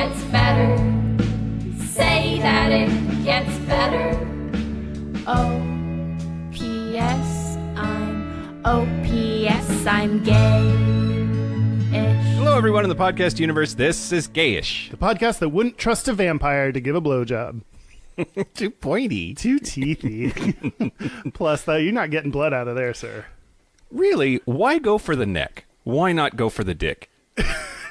gets better. Say that it gets better. O.P.S. I'm gay-ish. Hello, everyone in the podcast universe. This is Gayish. The podcast that wouldn't trust a vampire to give a blowjob. Too pointy. Too teethy. Plus, though, you're not getting blood out of there, sir. Really? Why go for the neck? Why not go for the dick?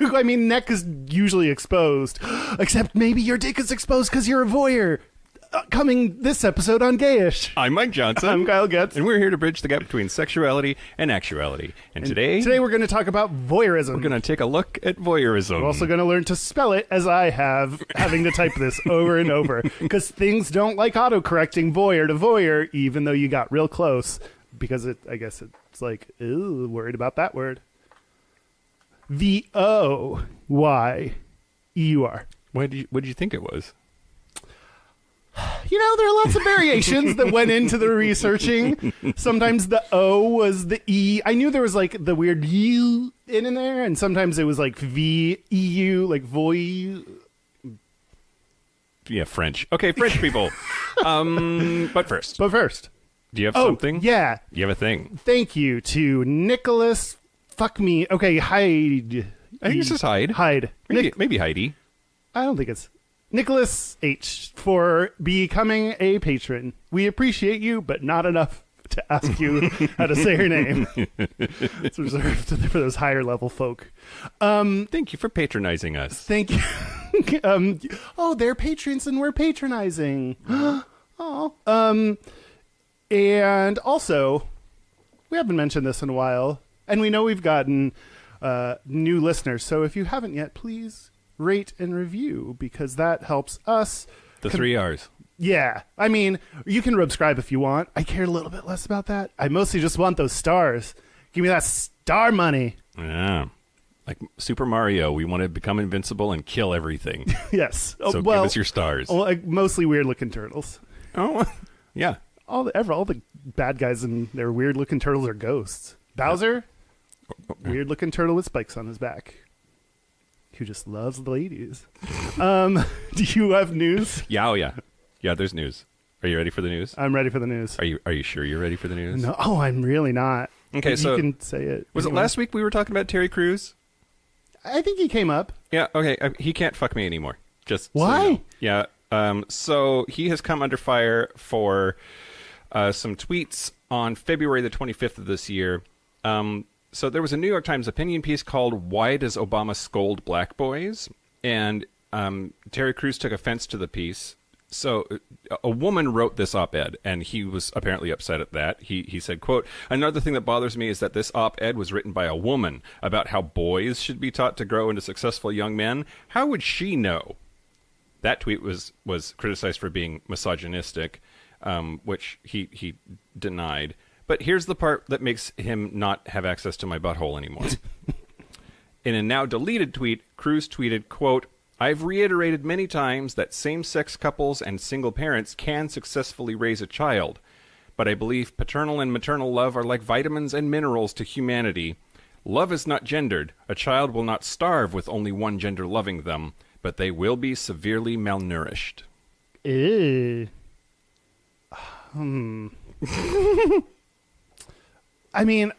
I mean, neck is usually exposed. Except maybe your dick is exposed because you're a voyeur. Coming this episode on Gayish. I'm Mike Johnson. I'm Kyle Getz. And we're here to bridge the gap between sexuality and actuality. And today we're going to talk about voyeurism. We're going to take a look at voyeurism. We're also going to learn to spell it as I have, having to type this over and over. Because things don't like autocorrecting voyeur to voyeur, even though you got real close. Because I guess it's like, ooh, worried about that word. Voyeur. What did you think it was? You know, there are lots of variations that went into the researching. Sometimes the O was the E. I knew there was like the weird U in there, and sometimes it was like V-E-U, like voy. Yeah, French. Okay, French people. But first, do you have something? Yeah. You have a thing. Thank you to Nicholas. Fuck me. Okay, Hyde. I think it's just Hyde. Hyde. Maybe Heidi. I don't think it's Nicholas H. for becoming a patron. We appreciate you, but not enough to ask you how to say your name. It's reserved for those higher level folk. Thank you for patronizing us. Thank you. They're patrons and we're patronizing. And also, we haven't mentioned this in a while, and we know we've gotten new listeners. So if you haven't yet, please rate and review, because that helps us. The 3 R's. Yeah. I mean, you can subscribe if you want. I care a little bit less about that. I mostly just want those stars. Give me that star money. Yeah. Like Super Mario, we want to become invincible and kill everything. Yes. So give us your stars. Like mostly weird-looking turtles. Oh, yeah. All the bad guys and their weird-looking turtles are ghosts. Bowser, weird-looking turtle with spikes on his back, who just loves the ladies. Do you have news? Yeah, oh yeah. Yeah, there's news. Are you ready for the news? I'm ready for the news. Are you sure you're ready for the news? No, I'm really not. Okay, so you can say it. Was it last week we were talking about Terry Crews? I think he came up. Yeah, okay. He can't fuck me anymore. Just why? So you know. Yeah. So he has come under fire for some tweets on February the 25th of this year. So there was a New York Times opinion piece called "Why Does Obama Scold Black Boys?" And Terry Crews took offense to the piece. So a woman wrote this op-ed, and he was apparently upset at that. He said, quote, "Another thing that bothers me is that this op-ed was written by a woman about how boys should be taught to grow into successful young men. How would she know?" That tweet was criticized for being misogynistic, which he denied. But here's the part that makes him not have access to my butthole anymore. In a now deleted tweet, Crews tweeted, quote, "I've reiterated many times that same-sex couples and single parents can successfully raise a child, but I believe paternal and maternal love are like vitamins and minerals to humanity. Love is not gendered. A child will not starve with only one gender loving them, but they will be severely malnourished." Ew. I mean,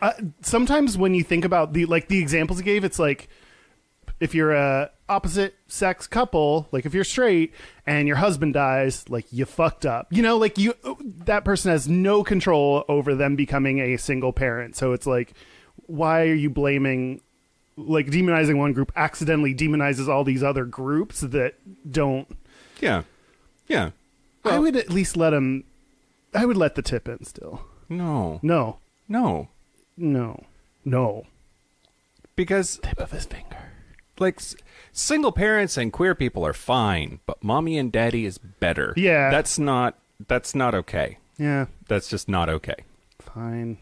sometimes when you think about the examples he gave, it's like if you're a opposite sex couple, like if you're straight and your husband dies, like you fucked up. You know, like that person has no control over them becoming a single parent. So it's like, why are you blaming, like demonizing one group accidentally demonizes all these other groups that don't. Yeah. Yeah. Well, I would at least let the tip in still. No. Because tip of his finger. Like single parents and queer people are fine, but mommy and daddy is better. Yeah. That's not okay. Yeah. That's just not okay. Fine.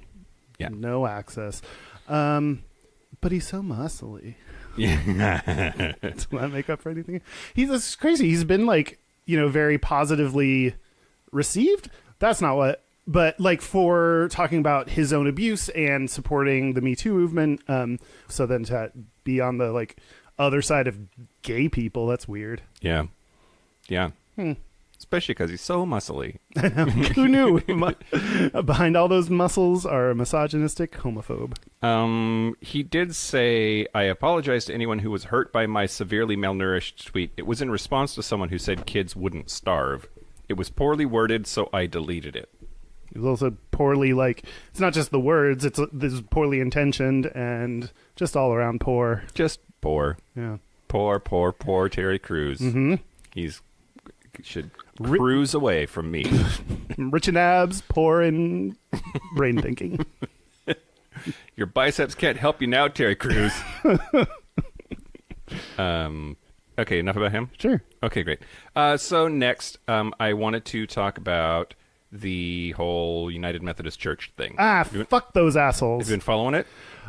Yeah. No access. But he's so muscly. Yeah. Does that make up for anything? That's crazy. He's been very positively received. That's not what. But for talking about his own abuse and supporting the Me Too movement, so then to be on the other side of gay people. That's weird. Yeah. Yeah. Especially because he's so muscly. Who knew? Behind all those muscles are a misogynistic homophobe. He did say, I apologize to anyone who was hurt by my severely malnourished tweet. It was in response to someone who said kids wouldn't starve. It was poorly worded, so I deleted it. It was also poorly, it's not just the words, this is poorly intentioned and just all around poor. Just poor. Yeah. Poor Terry Crews. Mm-hmm. Should cruise away from me. Rich in abs, poor in brain thinking. Your biceps can't help you now, Terry Crews. Okay, enough about him? Sure. Okay, great. So next, I wanted to talk about the whole United Methodist Church thing. Fuck those assholes. Have you been following it?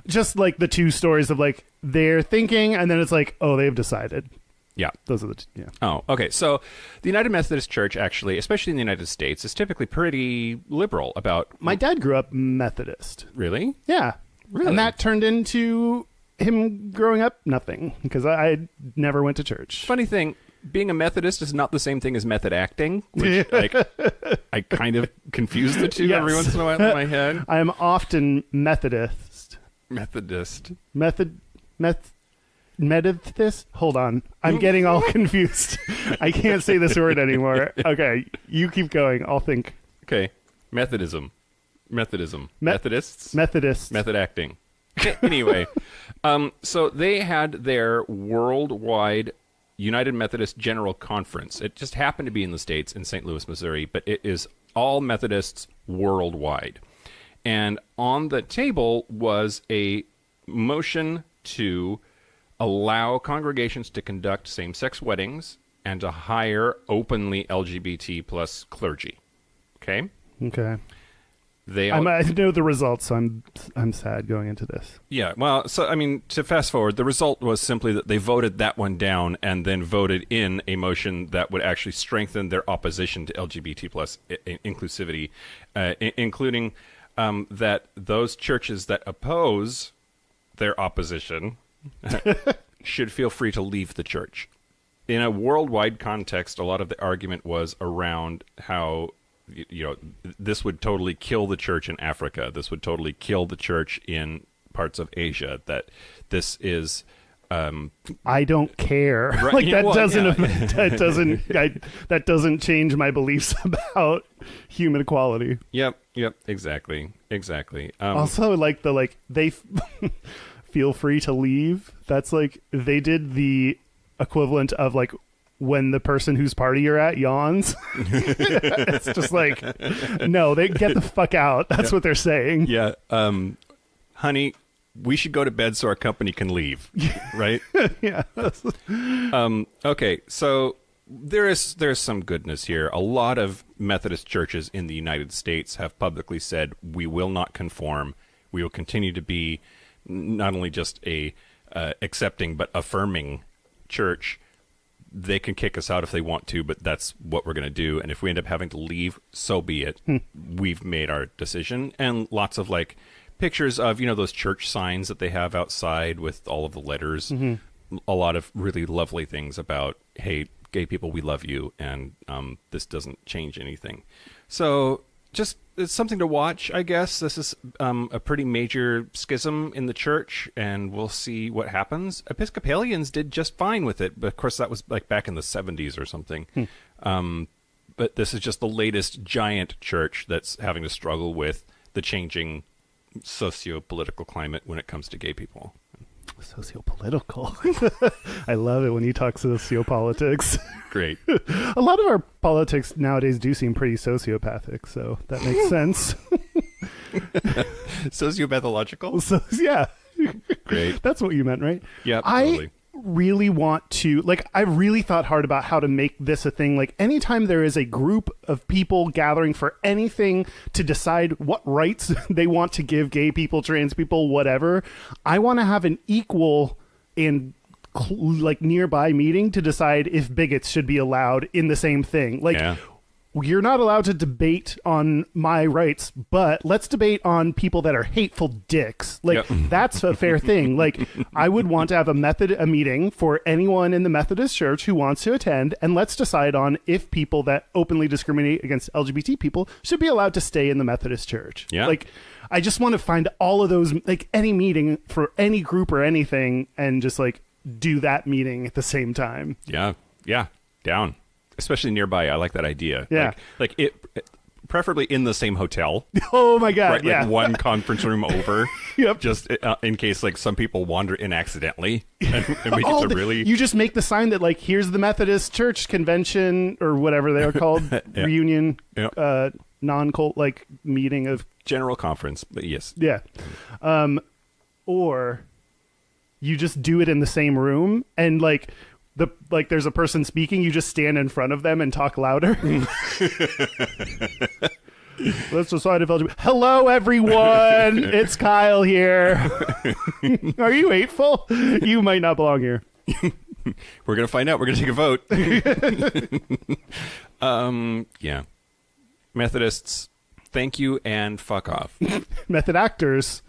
Just like the two stories of they're thinking and then it's they've decided. Yeah. Those are the two. Yeah. Oh, okay. So the United Methodist Church, actually, especially in the United States, is typically pretty liberal about... My dad grew up Methodist. Really? Yeah. Really? And that turned into him growing up nothing, because I never went to church. Funny thing, being a Methodist is not the same thing as method acting, which I kind of confuse the two every once in a while in my head. I am often Methodist. Methodist. Methodist? Hold on. I'm getting all confused. I can't say this word anymore. Okay, you keep going. I'll think. Okay. Methodism. Methodists? Methodist. Method acting. Anyway, so they had their worldwide United Methodist General Conference. It just happened to be in the States, in St. Louis, Missouri, but it is all Methodists worldwide. And on the table was a motion to allow congregations to conduct same-sex weddings and to hire openly LGBT plus clergy. Okay? Okay. I know the results, so I'm sad going into this. Yeah, well, so, I mean, to fast forward, the result was simply that they voted that one down and then voted in a motion that would actually strengthen their opposition to LGBT plus inclusivity, including that those churches that oppose their opposition should feel free to leave the church. In a worldwide context, a lot of the argument was around how this would totally kill the church in Africa. This would totally kill the church in parts of Asia. That this is... I don't care. Right, that doesn't change my beliefs about human equality. Yep, exactly. Also, they feel free to leave. That's they did the equivalent of when the person whose party you're at yawns. It's just no, they get the fuck out. That's what they're saying. Yeah. Honey, we should go to bed so our company can leave. Right? Yeah. Okay. So there's some goodness here. A lot of Methodist churches in the United States have publicly said, we will not conform. We will continue to be not only just a accepting but affirming church. They can kick us out if they want to, but that's what we're going to do. And if we end up having to leave, so be it. We've made our decision. And lots of pictures of, those church signs that they have outside with all of the letters. Mm-hmm. A lot of really lovely things about, hey, gay people, we love you. And this doesn't change anything. So just it's something to watch, I guess. This is a pretty major schism in the church, and we'll see what happens. Episcopalians did just fine with it, but of course that was back in the 70s or something. But this is just the latest giant church that's having to struggle with the changing socio-political climate when it comes to gay people. Socio-political. I love it when you talk sociopolitics. Great. A lot of our politics nowadays do seem pretty sociopathic, so that makes sense. Sociopathological? So, yeah. Great. That's what you meant, right? Yeah, totally. I really want to, I really thought hard about how to make this a thing. Anytime there is a group of people gathering for anything to decide what rights they want to give gay people, trans people, whatever, I want to have an equal and nearby meeting to decide if bigots should be allowed in the same thing. you're not allowed to debate on my rights, but let's debate on people that are hateful dicks. Like, that's a fair thing. Like, I would want to have a meeting for anyone in the Methodist Church who wants to attend, and let's decide on if people that openly discriminate against LGBT people should be allowed to stay in the Methodist Church. Yeah. Like, I just want to find all of those, like, any meeting for any group or anything, and just, like, do that meeting at the same time. Yeah. Yeah. Down. Especially nearby. I like that idea. Yeah. Like it preferably in the same hotel. Oh my God. Right? Yeah. Like one conference room over. Yep. Just in case like some people wander in accidentally and make it to really. You just make the sign that, like, here's the Methodist Church convention or whatever they are called. Yeah. Reunion, Yep. non-cult, like, meeting of. General conference. But yes. Yeah. Or you just do it in the same room, and like there's a person speaking, you just stand in front of them and talk louder. Let's decide if LGBT. Hello, everyone. It's Kyle here. Are you hateful? You might not belong here. We're gonna find out. We're gonna take a vote. Yeah. Methodists, thank you and fuck off. Method actors,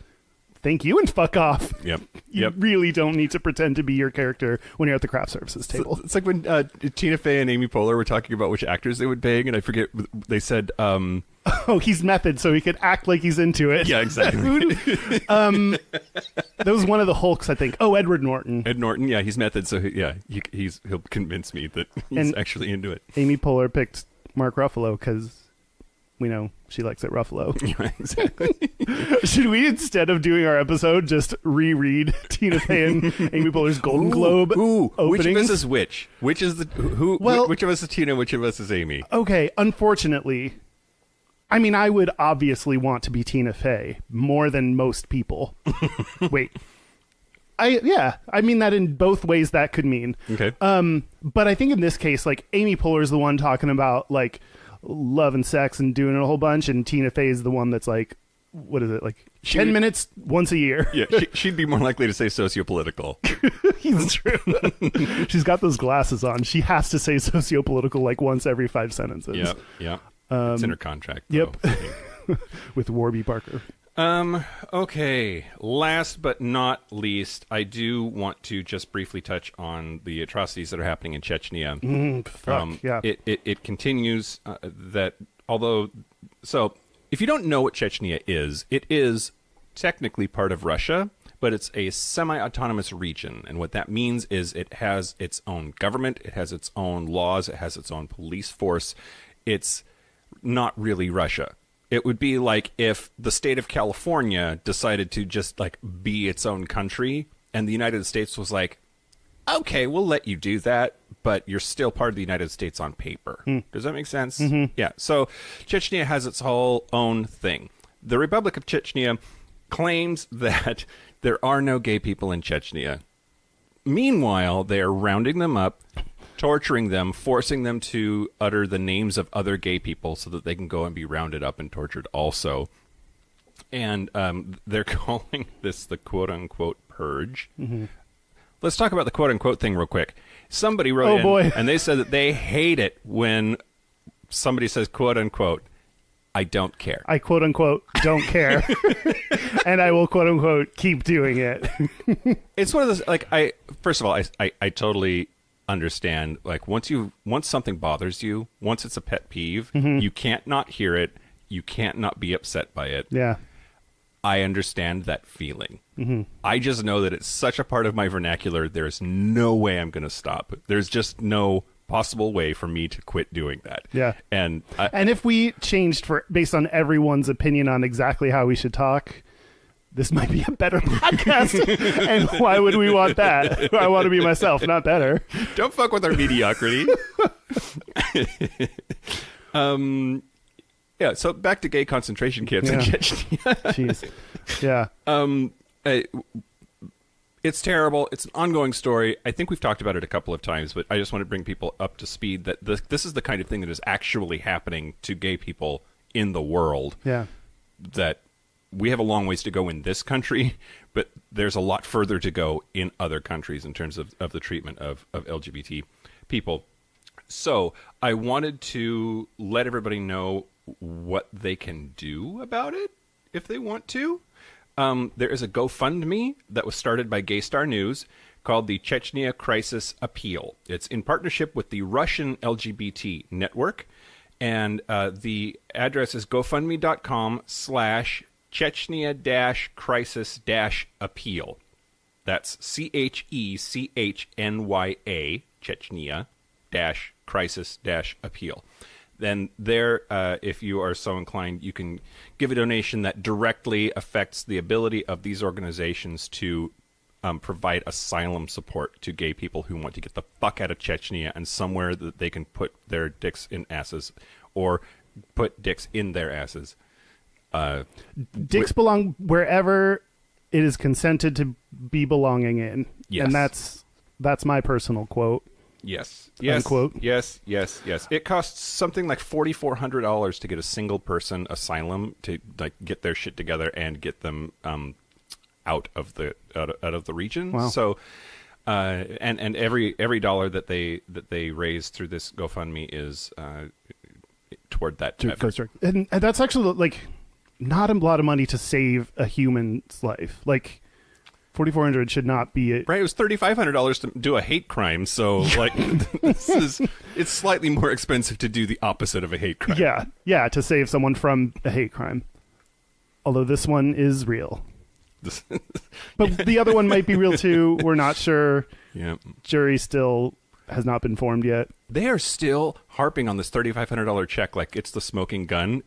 thank you and fuck off. Yep. You really don't need to pretend to be your character when you're at the craft services table. It's like when Tina Fey and Amy Poehler were talking about which actors they would bang, and I forget, they said... oh, he's method, so he could act like he's into it. Yeah, exactly. That was one of the Hulks, I think. Oh, Edward Norton. Ed Norton, yeah, he's method, so he'll convince me that he's And actually into it. Amy Poehler picked Mark Ruffalo because we know she likes it Ruffalo. Yeah, exactly. Should we, instead of doing our episode, just reread Tina Fey and Amy Poehler's Golden Globe openings? Which of us is which? Which is the who? Well- which of us is Tina? Which of us is Amy? Okay, unfortunately, I mean, I would obviously want to be Tina Fey more than most people. Wait. I mean that in both ways that could mean. Okay. But I think in this case, like, Amy Poehler is the one talking about, like, love and sex and doing it a whole bunch, and Tina Fey is the one that's like, what is it, like 10 minutes once a year? Yeah, she'd be more likely to say sociopolitical. It's true. She's got those glasses on. She has to say sociopolitical like once every 5 sentences. Yeah. It's in her contract. Though. Yep. With Warby Parker. Okay. Last but not least, I do want to just briefly touch on the atrocities that are happening in Chechnya. Yeah. It continues that although... So, if you don't know what Chechnya is, it is technically part of Russia, but it's a semi-autonomous region. And what that means is it has its own government, it has its own laws, it has its own police force. It's not really Russia. It would be like if the state of California decided to just like be its own country, and the United States was like, okay, we'll let you do that, but you're still part of the United States on paper. Does that make sense? Mm-hmm. Yeah. So Chechnya has its whole own thing. The Republic of Chechnya claims that there are no gay people in Chechnya. Meanwhile, they are rounding them up, torturing them, forcing them to utter the names of other gay people so that they can go and be rounded up and tortured also. And they're calling this the quote-unquote purge. Mm-hmm. Let's talk about the quote-unquote thing real quick. Somebody wrote in, and they said that they hate it when somebody says quote-unquote, I don't care. I quote-unquote don't care. And I will quote-unquote keep doing it. It's one of those, like, first of all, I totally understand, like, once something bothers you, once it's a pet peeve, you can't not hear it, you can't not be upset by it. Yeah. I understand that feeling. Mm-hmm. I just know that it's such a part of my vernacular, there's no way I'm going to stop. There's just no possible way for me to quit doing that. Yeah. And if we changed based on everyone's opinion on exactly how we should talk, this might be a better podcast. And why would we want that? I want to be myself, not better. Don't fuck with our mediocrity. Yeah, so back to gay concentration camps in Chechnya. Jeez. Yeah. It's terrible. It's an ongoing story. I think we've talked about it a couple of times, but I just want to bring people up to speed that this is the kind of thing that is actually happening to gay people in the world. Yeah. That we have a long ways to go in this country, but there's a lot further to go in other countries in terms of the treatment of LGBT people. So I wanted to let everybody know what they can do about it if they want to. There is a GoFundMe that was started by Gaystar News called the Chechnya Crisis Appeal. It's in partnership with the Russian LGBT network, and the address is gofundme.com/Chechnya-crisis-appeal. That's CHECHNYA, Chechnya-crisis-appeal. Then there, if you are so inclined, you can give a donation that directly affects the ability of these organizations to provide asylum support to gay people who want to get the fuck out of Chechnya and somewhere that they can put their dicks in asses or put dicks in their asses. Dicks belong wherever it is consented to be belonging in. Yes. And that's my personal quote. Yes. Unquote. Yes. It costs something like $4,400 to get a single person asylum to like get their shit together and get them out of the region. Wow. So and every dollar that they raise through this GoFundMe is toward that effort. And that's actually like not a lot of money to save a human's life. Like $4,400 should not be it. Right, it was $3,500 to do a hate crime, so like it's slightly more expensive to do the opposite of a hate crime. Yeah, to save someone from a hate crime. Although this one is real. But the other one might be real too. We're not sure. Yeah. Jury still has not been formed yet. They are still harping on this $3,500 check like it's the smoking gun.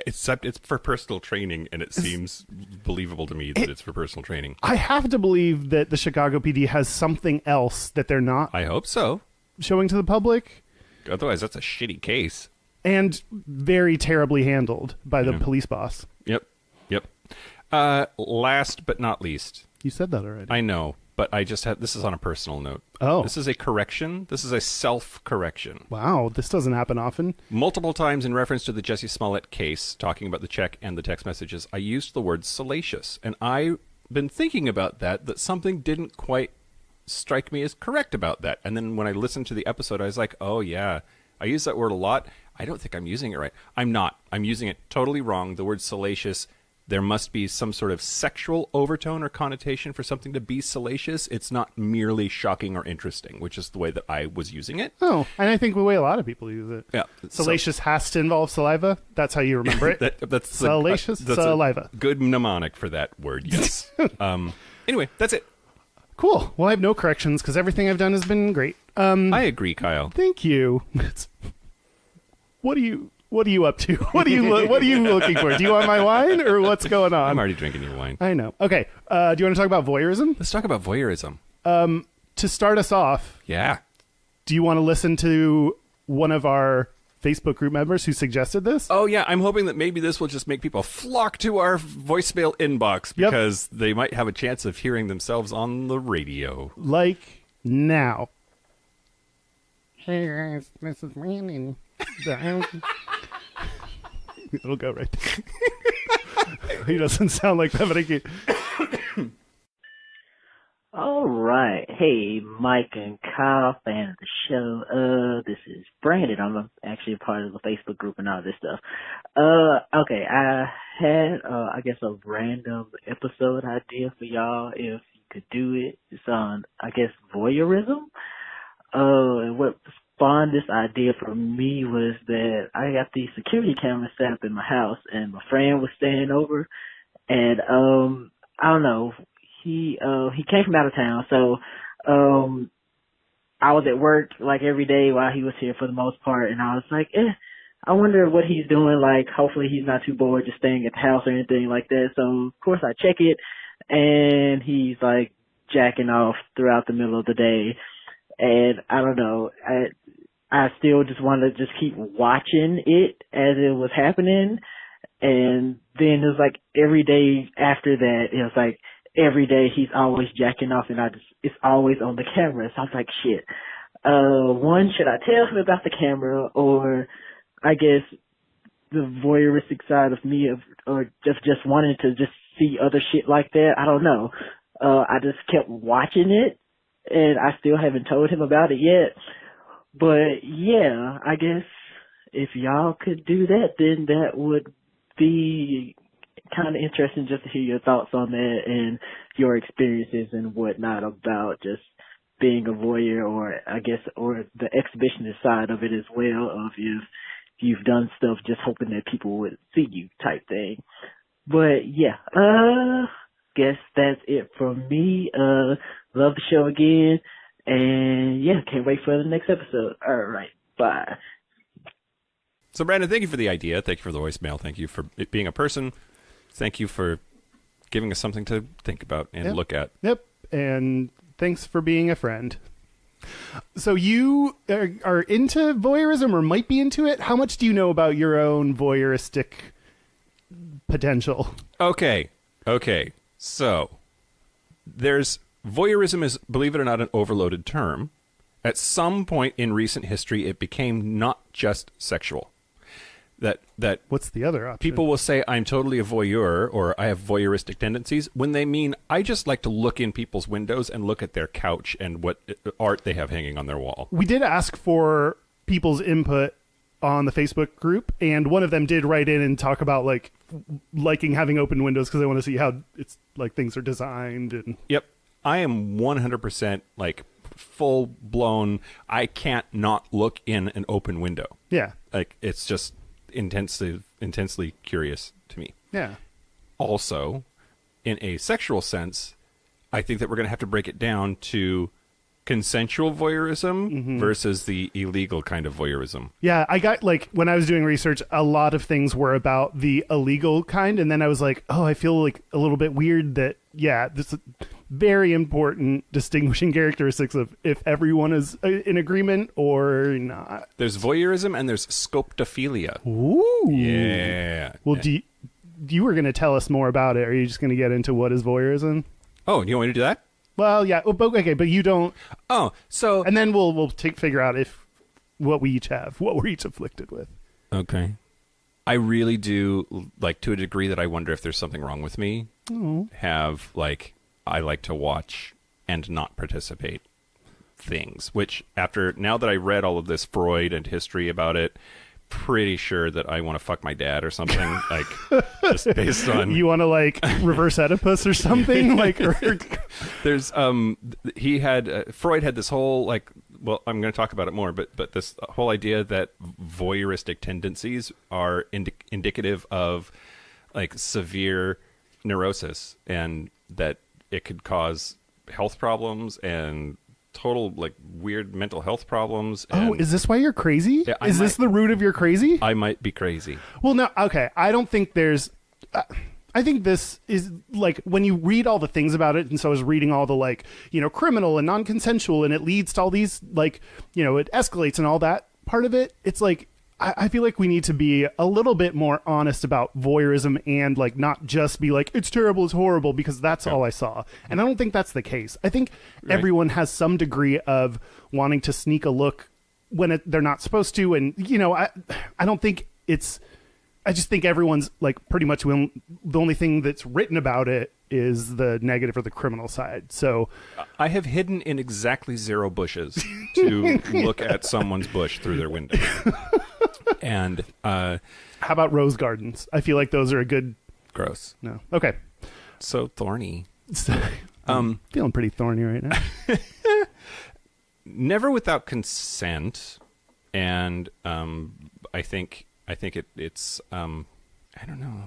Except it's for personal training, and it seems believable to me that it's for personal training. I have to believe that the Chicago PD has something else that they're not I hope so. showing to the public. Otherwise, that's a shitty case. And very terribly handled by the police boss. Yep. Last but not least. You said that already. I know, but I just had... This is on a personal note. Oh. This is a correction. This is a self-correction. Wow, this doesn't happen often. Multiple times in reference to the Jussie Smollett case, talking about the check and the text messages, I used the word salacious. And I've been thinking about that something didn't quite strike me as correct about that. And then when I listened to the episode, I was like, oh, yeah, I use that word a lot. I don't think I'm using it right. I'm not. I'm using it totally wrong. The word salacious... There must be some sort of sexual overtone or connotation for something to be salacious. It's not merely shocking or interesting, which is the way that I was using it. Oh, and I think the way a lot of people use it. Yeah. Salacious has to involve saliva. That's how you remember it. That's salacious that's saliva. A good mnemonic for that word, yes. Anyway, that's it. Cool. Well, I have no corrections because everything I've done has been great. I agree, Kyle. Thank you. What are you up to? What are you looking for? Do you want my wine or what's going on? I'm already drinking your wine. I know. Okay. Do you want to talk about voyeurism? Let's talk about voyeurism. To start us off, Yeah. do you want to listen to one of our Facebook group members who suggested this? Oh, yeah. I'm hoping that maybe this will just make people flock to our voicemail inbox because they might have a chance of hearing themselves on the radio. Like now. Hey guys, this is Brandon. It'll go right there. He doesn't sound like that, but I can. All right. Hey, Mike and Kyle, fan of the show. This is Brandon. I'm actually a part of the Facebook group and all this stuff. Okay, I had, I guess, a random episode idea for y'all if you could do it. It's on, I guess, voyeurism. And what spawned this idea for me was that I got these security cameras set up in my house, and my friend was staying over, and I don't know, he came from out of town, so I was at work like every day while he was here for the most part, and I was like, I wonder what he's doing. Like, hopefully he's not too bored just staying at the house or anything like that. So of course I check it, and he's like jacking off throughout the middle of the day. And I don't know, I still just wanted to just keep watching it as it was happening. And then it was like every day after that, it was like every day he's always jacking off, and it's always on the camera. So I was like, shit. One, should I tell him about the camera, or I guess the voyeuristic side of me or just wanting to just see other shit like that? I don't know. I just kept watching it, and I still haven't told him about it yet. But yeah, I guess if y'all could do that, then that would be kind of interesting just to hear your thoughts on that and your experiences and whatnot about just being a voyeur, or I guess, or the exhibitionist side of it as well, of if you've done stuff just hoping that people would see you type thing. But yeah, guess that's it from me. Love the show again. And yeah, can't wait for the next episode. All right. Bye. So, Brandon, thank you for the idea. Thank you for the voicemail. Thank you for it being a person. Thank you for giving us something to think about and look at. Yep. And thanks for being a friend. So you are into voyeurism, or might be into it. How much do you know about your own voyeuristic potential? Okay. So voyeurism is, believe it or not, an overloaded term. At some point in recent history, it became not just sexual. That What's the other option? people will say, I'm totally a voyeur, or I have voyeuristic tendencies, when they mean, I just like to look in people's windows and look at their couch and what art they have hanging on their wall. We did ask for people's input on the Facebook group, and one of them did write in and talk about like liking having open windows because they want to see how it's like things are designed. And Yep. I am 100% like full blown, I can't not look in an open window. yeah, Like, it's just intensely curious to me. yeah. Also, in a sexual sense, I think that we're going to have to break it down to consensual voyeurism versus the illegal kind of voyeurism. Yeah, I got, like, when I was doing research, a lot of things were about the illegal kind, and then I was like, oh, I feel like a little bit weird that, yeah, this is very important distinguishing characteristics of if everyone is in agreement or not. There's voyeurism and there's scoptophilia. Ooh. Yeah. Well, you were going to tell us more about it. Are you just going to get into what is voyeurism? Oh, you want me to do that? Well, yeah. Okay, but you don't. Oh, so... And then we'll figure out what we each have, what we're each afflicted with. Okay. I really do, like, to a degree that I wonder if there's something wrong with me. Have, like, I like to watch and not participate things, which now that I read all of this Freud and history about it, pretty sure that I want to fuck my dad or something, like, just based on... You want to, like, reverse Oedipus or something? Like, There's, Freud had this whole, like, well, I'm going to talk about it more, but this whole idea that voyeuristic tendencies are indicative of, like, severe neurosis, and that it could cause health problems and total, like, weird mental health problems. oh, is this why you're crazy? Yeah, is this the root of your crazy? I might be crazy. Well, no, okay. I don't think there's... I think this is, like, when you read all the things about it, and so I was reading all the, like, you know, criminal and non-consensual, and it leads to all these, like, you know, it escalates and all that part of it, it's like, I feel like we need to be a little bit more honest about voyeurism and, like, not just be like, it's terrible, it's horrible, because that's all I saw. And I don't think that's the case. I think everyone has some degree of wanting to sneak a look when they're not supposed to. And, you know, I don't think it's... I just think everyone's, like, pretty much the only thing that's written about it is the negative or the criminal side. So I have hidden in exactly 0 bushes to look at someone's bush through their window. And how about rose gardens? I feel like those are a good... gross. No. Okay. So thorny. I'm feeling pretty thorny right now. Never without consent. And I think it's I don't know.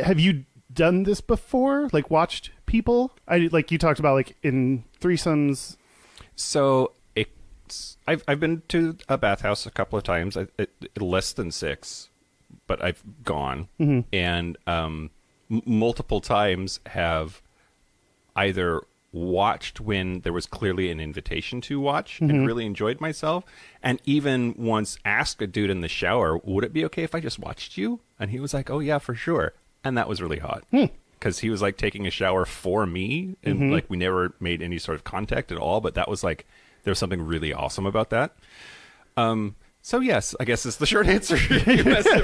Have you done this before? Like, watched people? Like you talked about, like, in threesomes. So I've been to a bathhouse a couple of times, less than 6, but I've gone, and multiple times have either watched when there was clearly an invitation to watch and really enjoyed myself, and even once asked a dude in the shower, would it be okay if I just watched you? And he was like, oh yeah, for sure. And that was really hot because he was, like, taking a shower for me, and like, we never made any sort of contact at all, but that was, like, there was something really awesome about that. So yes, I guess it's the short answer. That's a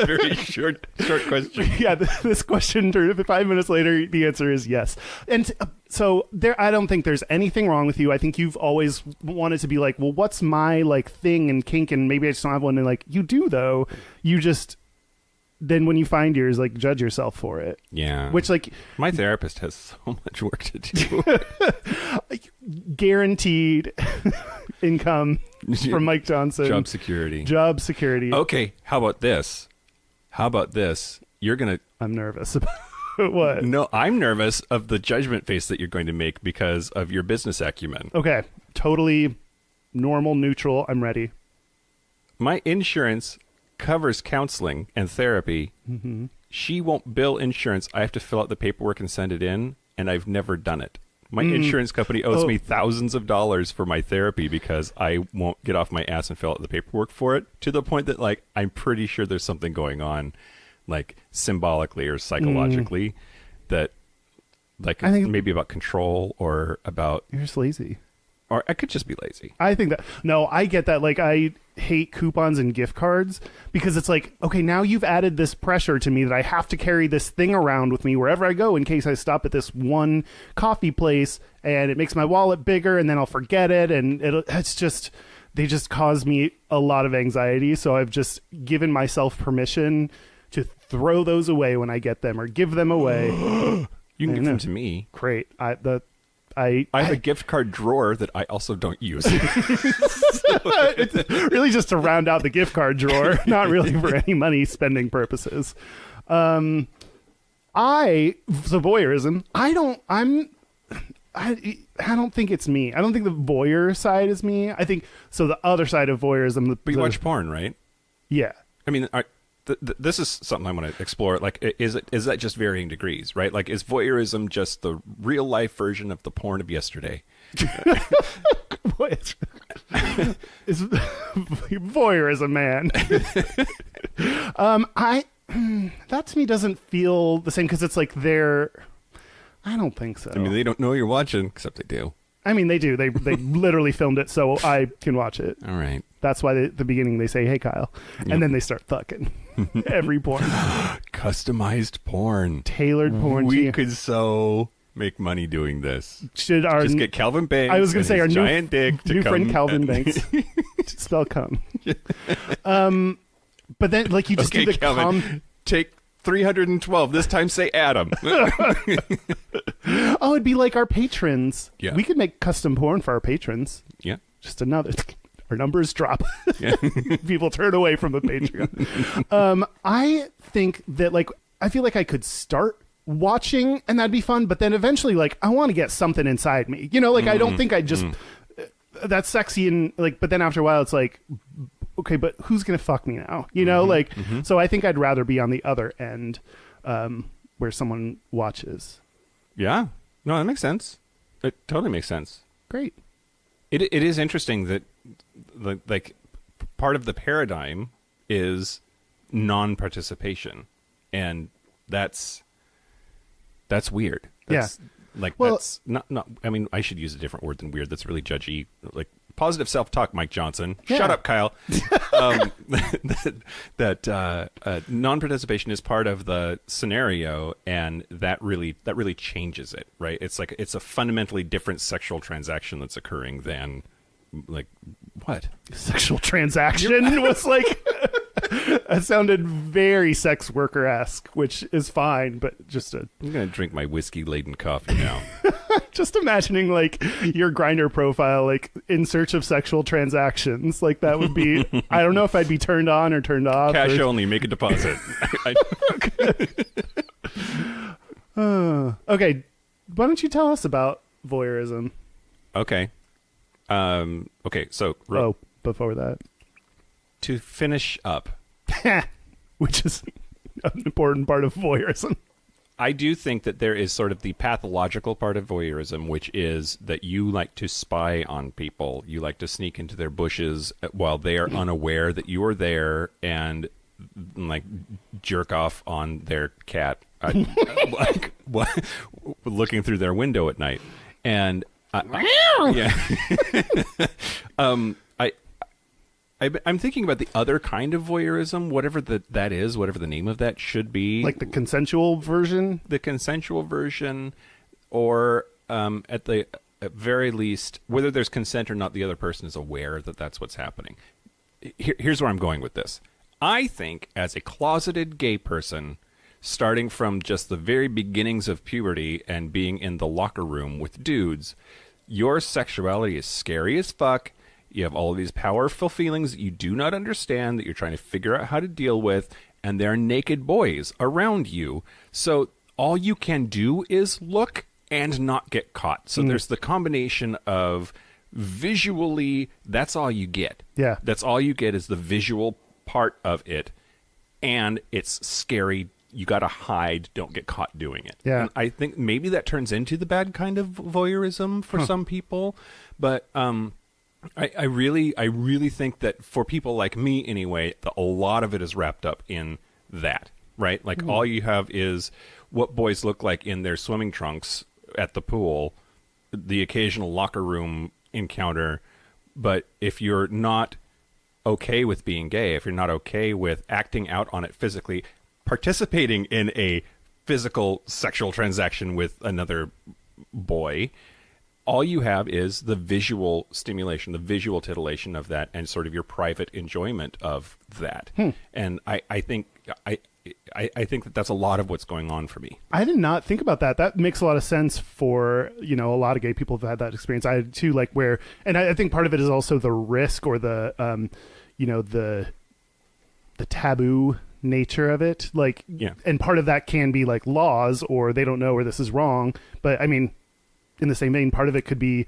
very short question. Yeah, this question turned 5 minutes later. The answer is yes. And so I don't think there's anything wrong with you. I think you've always wanted to be like, well, what's my like thing and kink, and maybe I just don't have one. And like you do though. You just then when you find yours, like judge yourself for it. Yeah. Which like my therapist has so much work to do. Guaranteed income from Mike Johnson. Job security. Job security. Okay, how about this? You're going to... I'm nervous about what? No, I'm nervous of the judgment face that you're going to make because of your business acumen. Okay, totally normal, neutral. I'm ready. My insurance covers counseling and therapy. Mm-hmm. She won't bill insurance. I have to fill out the paperwork and send it in, and I've never done it. My insurance company owes me thousands of dollars for my therapy because I won't get off my ass and fill out the paperwork for it, to the point that, like, I'm pretty sure there's something going on, like, symbolically or psychologically that, like, I think maybe about control or about... You're just lazy. Or I could just be lazy. I think that... No, I get that. Like, I hate coupons and gift cards because it's like, okay, now you've added this pressure to me that I have to carry this thing around with me wherever I go in case I stop at this one coffee place, and it makes my wallet bigger and then I'll forget it, and it's just... They just cause me a lot of anxiety, so I've just given myself permission to throw those away when I get them or give them away. You can give them to me. Great. I have a gift card drawer that I also don't use. It's really just to round out the gift card drawer, not really for any money spending purposes. The voyeurism. I don't think it's me. I don't think the voyeur side is me. I think so. The other side of voyeurism. But you watch porn, right? Yeah. I mean, this is something I want to explore. Like, is that just varying degrees, right? Like, is voyeurism just the real life version of the porn of yesterday? It's voyeurism, man. That to me doesn't feel the same because it's like they're. I don't think so. I mean, they don't know you're watching, except they do. I mean, they do. They literally filmed it so I can watch it. All right. That's why at the beginning they say, "Hey, Kyle," and then they start fucking every porn. Customized porn, tailored porn. We could so make money doing this. Should our just get Calvin Banks? I was going to say our giant dick to new come friend Calvin Banks. Spell come. But then, like, you just do the Calvin, take 312. This time, say Adam. Oh, it'd be like our patrons. Yeah, we could make custom porn for our patrons. Yeah, just another. Our numbers drop. Yeah. People turn away from the Patreon. I think that, like, I feel like I could start watching and that'd be fun, but then eventually, like, I want to get something inside me. You know, like, I don't think I just that's sexy and like, but then after a while it's like, okay, but who's gonna fuck me now? You know, like, so I think I'd rather be on the other end, where someone watches. Yeah, no, that makes sense. It totally makes sense. Great. It is interesting that, like, part of the paradigm is non-participation, and that's weird. That's, like, well, that's not. I mean, I should use a different word than weird. That's really judgy. Like, positive self-talk, Mike Johnson. Yeah. Shut up, Kyle. that non-participation is part of the scenario, and that really changes it, right? It's like it's a fundamentally different sexual transaction that's occurring than, like, what? Sexual transaction was like that sounded very sex worker-esque, which is fine, but just I'm gonna drink my whiskey-laden coffee now. Just imagining, like, your Grindr profile, like, in search of sexual transactions. Like, that would be, I don't know if I'd be turned on or turned off. Cash only, make a deposit. Okay, why don't you tell us about voyeurism? Okay. Okay, so... before that. To finish up. Which is an important part of voyeurism. I do think that there is sort of the pathological part of voyeurism, which is that you like to spy on people. You like to sneak into their bushes while they are unaware that you are there and, like, jerk off on their cat, like, looking through their window at night. And yeah. I'm thinking about the other kind of voyeurism, whatever that is, whatever the name of that should be. Like the consensual version? The consensual version, or at very least, whether there's consent or not, the other person is aware that that's what's happening. Here's where I'm going with this. I think as a closeted gay person, starting from just the very beginnings of puberty and being in the locker room with dudes, your sexuality is scary as fuck. You have all of these powerful feelings that you do not understand, that you're trying to figure out how to deal with, and there are naked boys around you. So all you can do is look and not get caught. So there's the combination of visually, that's all you get. Yeah. That's all you get is the visual part of it, and it's scary. You got to hide, don't get caught doing it. Yeah. And I think maybe that turns into the bad kind of voyeurism for some people, but I really think that for people like me anyway, a lot of it is wrapped up in that, right? Like all you have is what boys look like in their swimming trunks at the pool, the occasional locker room encounter. But if you're not okay with being gay, if you're not okay with acting out on it physically, participating in a physical sexual transaction with another boy, all you have is the visual stimulation, the visual titillation of that, and sort of your private enjoyment of that. And I think that that's a lot of what's going on for me. I did not think about that. That makes a lot of sense for, a lot of gay people have had that experience. I had too, like where, and I think part of it is also the risk or the, the taboo nature of it. Like, Yeah. And part of that can be like laws, or they don't know where this is wrong. But I mean, in the same vein, part of it could be,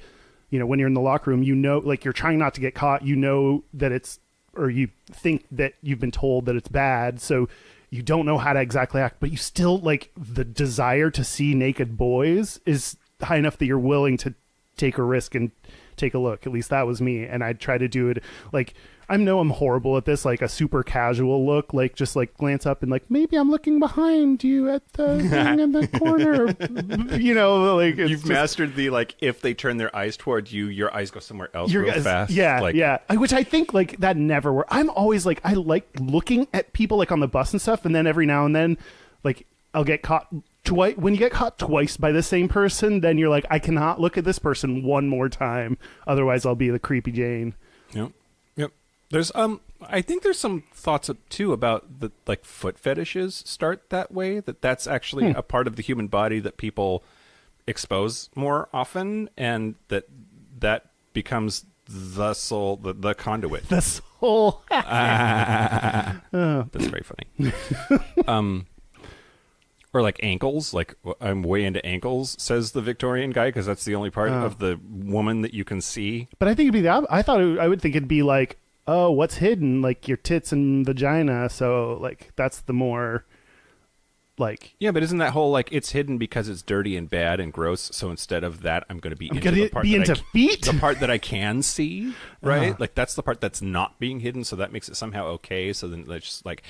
when you're in the locker room, like you're trying not to get caught, that it's, or you think that you've been told that it's bad. So you don't know how to exactly act, but you still like the desire to see naked boys is high enough that you're willing to take a risk and take a look. At least that was me. And I'd try to do it like, I'm horrible at this, like a super casual look, like just like glance up and like, maybe I'm looking behind you at the thing in the corner, like it's You've mastered the, like, if they turn their eyes toward you, your eyes go somewhere else real fast. Yeah, like, yeah. Which I think like that never works. I'm always like, I like looking at people like on the bus and stuff. And then every now and then, like I'll get caught twice. When you get caught twice by the same person, then you're like, I cannot look at this person one more time. Otherwise I'll be the creepy Jane. Yep. There's I think there's some thoughts too about the like foot fetishes start that way, that's actually a part of the human body that people expose more often, and that becomes the soul, the conduit. The soul. That's very funny. Or like ankles, like I'm way into ankles, says the Victorian guy, because that's the only part of the woman that you can see. But I think it'd be I would think it'd be like, oh, what's hidden? Like your tits and vagina. So like that's the more like. Yeah, but isn't that whole like it's hidden because it's dirty and bad and gross? So instead of that, I'm going to be into the part feet, the part that I can see, right? Like that's the part that's not being hidden. So that makes it somehow okay. So then let's just like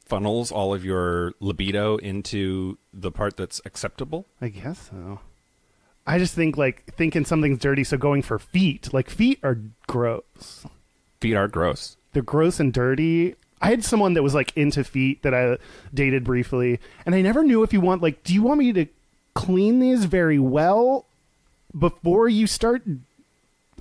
funnels all of your libido into the part that's acceptable. I guess so. I just think like thinking something's dirty, so going for feet. Like feet are gross. Feet are gross. They're gross and dirty. I had someone that was like into feet that I dated briefly, and I never knew if you want like, do you want me to clean these very well before you start,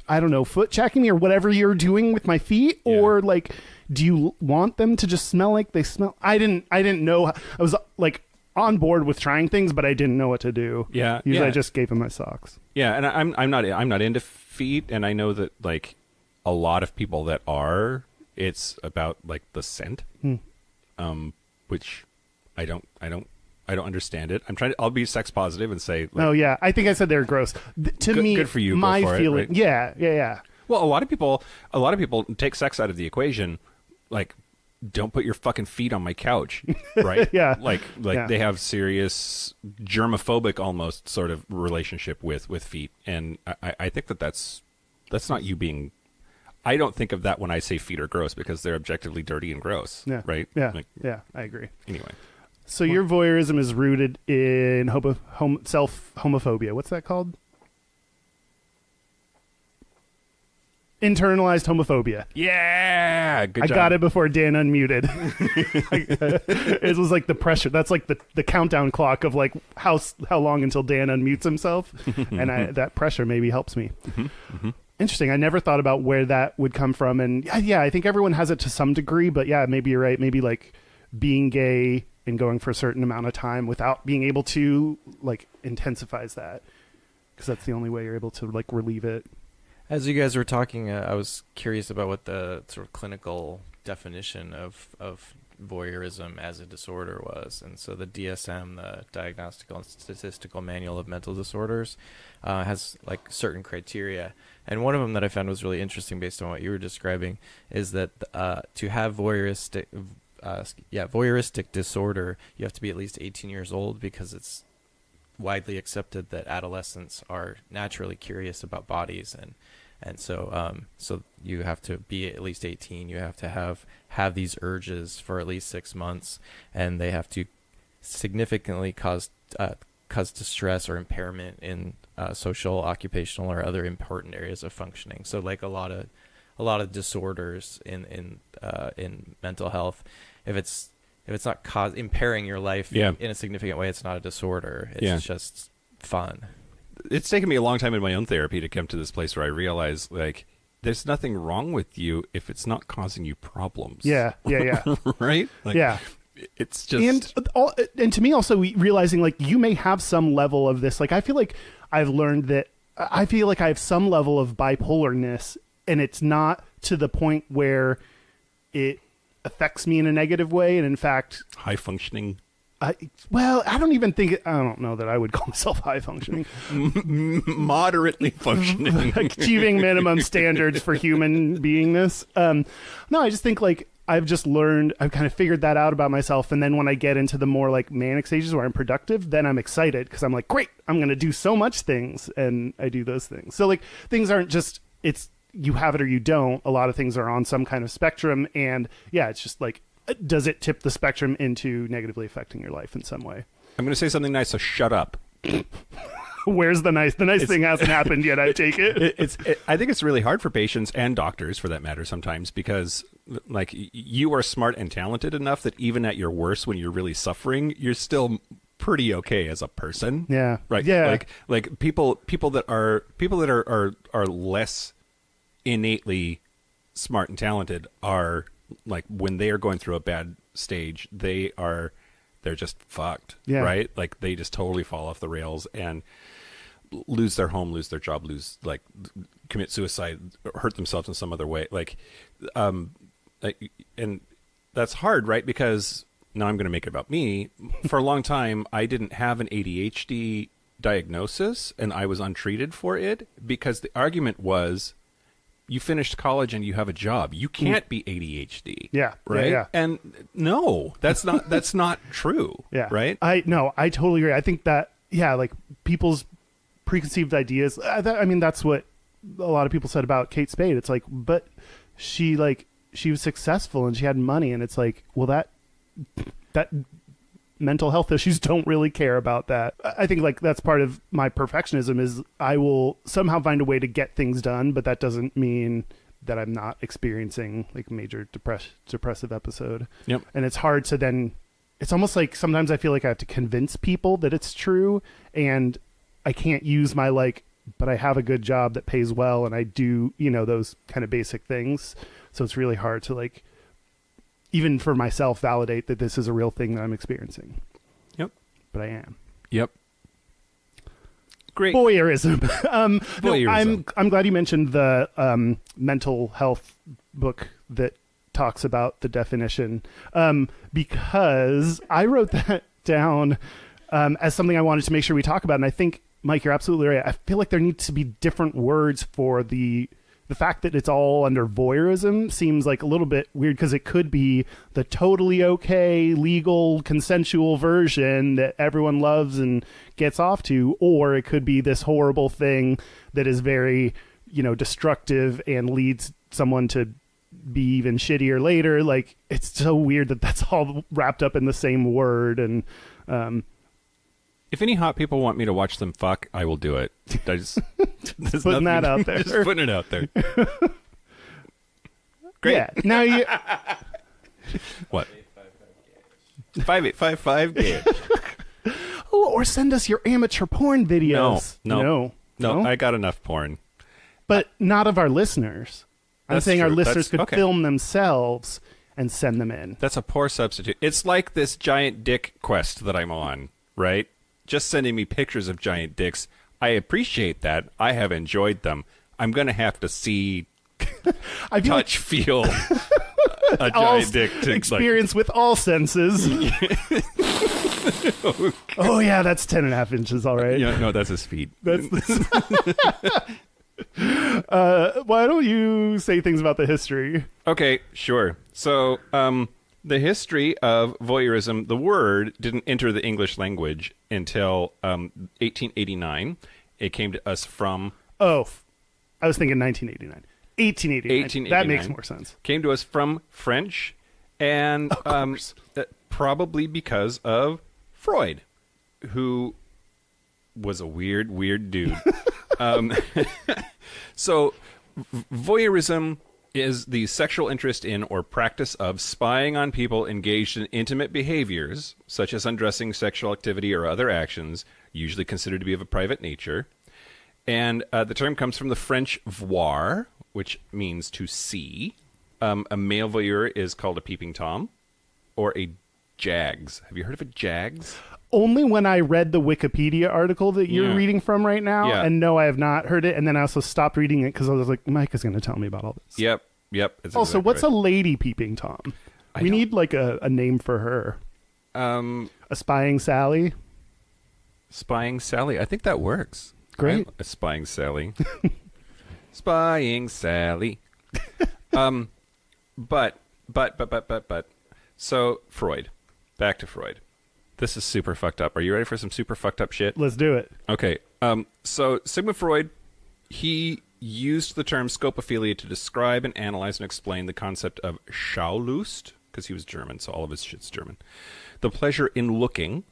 I don't know, foot checking me or whatever you're doing with my feet, or like, do you want them to just smell like they smell? I didn't know. I was like on board with trying things, but I didn't know what to do. Yeah. Usually I just gave him my socks. Yeah, and I'm not into feet, and I know that like a lot of people that are, it's about like the scent, which I don't understand it. I'll be sex positive and say, like, oh yeah, I think I said they're gross. To me, good for you. My go for feeling, it, right? yeah. Well, a lot of people take sex out of the equation, like, don't put your fucking feet on my couch, right? Yeah. Like they have serious germophobic almost sort of relationship with feet, and I think that's not you being. I don't think of that when I say feet are gross, because they're objectively dirty and gross. Yeah. Right. Yeah. Like, Yeah. I agree. Anyway. So your voyeurism is rooted in self-homophobia. What's that called? Internalized homophobia. Yeah, good I job. got it before Dan unmuted. It was like the pressure. That's like the countdown clock of like how long until Dan unmutes himself, and that pressure maybe helps me. Interesting. I never thought about where that would come from, and yeah, I think everyone has it to some degree. But yeah, maybe you're right. Maybe like being gay and going for a certain amount of time without being able to like intensifies that, because that's the only way you're able to like relieve it. As you guys were talking, I was curious about what the sort of clinical definition of voyeurism as a disorder was. And so the DSM, the Diagnostical and Statistical Manual of Mental Disorders, has like certain criteria. And one of them that I found was really interesting based on what you were describing is that to have voyeuristic disorder, you have to be at least 18 years old, because it's widely accepted that adolescents are naturally curious about bodies, and so you have to be at least 18. You have to have these urges for at least 6 months, and they have to significantly cause distress or impairment in social, occupational, or other important areas of functioning. So like a lot of disorders in mental health, if it's not impairing your life in a significant way, it's not a disorder. It's just fun. It's taken me a long time in my own therapy to come to this place where I realize, like, there's nothing wrong with you if it's not causing you problems. Yeah. Right? Like, yeah. It's just... And to me also realizing, like, you may have some level of this. Like, I feel like I've learned that I feel like I have some level of bipolarness, and it's not to the point where it affects me in a negative way. And in fact... High functioning... I don't know that I would call myself high functioning. Moderately functioning. Achieving minimum standards for human beingness. No, I just think like I've kind of figured that out about myself. And then when I get into the more like manic stages where I'm productive, then I'm excited because I'm like, great, I'm going to do so much things. And I do those things. So like things aren't just, it's you have it or you don't. A lot of things are on some kind of spectrum. And yeah, it's just like, does it tip the spectrum into negatively affecting your life in some way? I'm going to say something nice, so shut up. Where's the nice? The nice thing hasn't happened yet, I take it. I think it's really hard for patients and doctors, for that matter, sometimes, because like you are smart and talented enough that even at your worst, when you're really suffering, you're still pretty okay as a person. Yeah. Right. Yeah. Like people that are less innately smart and talented are, like, when they are going through a bad stage, they're just fucked. Yeah. Right? Like they just totally fall off the rails and lose their home, lose their job, commit suicide, hurt themselves in some other way. And that's hard, right? Because now I'm going to make it about me. For a long time, I didn't have an ADHD diagnosis and I was untreated for it because the argument was, you finished college and you have a job. You can't be ADHD. Yeah. Right. Yeah. And no, that's not true. Yeah. Right. I totally agree. I think that, like people's preconceived ideas, that's what a lot of people said about Kate Spade. It's like, but she was successful and she had money. And it's like, well, that mental health issues don't really care about that. I think like that's part of my perfectionism is I will somehow find a way to get things done, but that doesn't mean that I'm not experiencing like major depressive episode. Yep. And it's hard to then, it's almost like sometimes I feel like I have to convince people that it's true, and I can't use my but I have a good job that pays well and I do, those kind of basic things. So it's really hard to even for myself, validate that this is a real thing that I'm experiencing. Yep. But I am. Yep. Great. Voyeurism. Voyeurism. I'm glad you mentioned the mental health book that talks about the definition, because I wrote that down as something I wanted to make sure we talk about. And I think, Mike, you're absolutely right. I feel like there needs to be different words for the fact that it's all under voyeurism seems like a little bit weird, because it could be the totally okay, legal, consensual version that everyone loves and gets off to, or it could be this horrible thing that is very, destructive and leads someone to be even shittier later. Like, it's so weird that that's all wrapped up in the same word. And if any hot people want me to watch them fuck, I will do it. I just putting that out there. Just putting it out there. Great. Yeah. Now you. What? 5855 Gayish. Oh, or send us your amateur porn videos. No, I got enough porn. But not of our listeners. I'm That's saying our true. listeners That's- could okay. film themselves and send them in. That's a poor substitute. It's like this giant dick quest that I'm on, right? Just sending me pictures of giant dicks. I appreciate that. I have enjoyed them. I'm going to have to see, I feel touch, feel a like all giant dick to experience with all senses. Oh, yeah, that's 10.5 inches, all right. Yeah, no, that's his feet. That's why don't you say things about the history? Okay, sure. So, the history of voyeurism, the word didn't enter the English language until 1889. It came to us from... Oh, I was thinking 1989. 1889. That 1889. makes more sense. Came to us from French, and probably because of Freud, who was a weird dude. So, voyeurism is the sexual interest in or practice of spying on people engaged in intimate behaviors, such as undressing, sexual activity, or other actions, usually considered to be of a private nature. And the term comes from the French voir, which means to see. A male voyeur is called a peeping Tom or a jags. Have you heard of a jags? Only when I read the Wikipedia article that you're Yeah. reading from right now, Yeah. and no, I have not heard it. And then I also stopped reading it because I was like, Mike is going to tell me about all this. Yep. It's Also, exactly what's right. a lady peeping Tom? We don't- need like a name for her. A spying Sally. Spying Sally. I think that works. Great. A spying Sally. Spying Sally. But. So, Freud. Back to Freud. This is super fucked up. Are you ready for some super fucked up shit? Let's do it. Okay. So Sigmund Freud, he used the term scopophilia to describe and analyze and explain the concept of Schaulust, because he was German, so all of his shit's German. The pleasure in looking.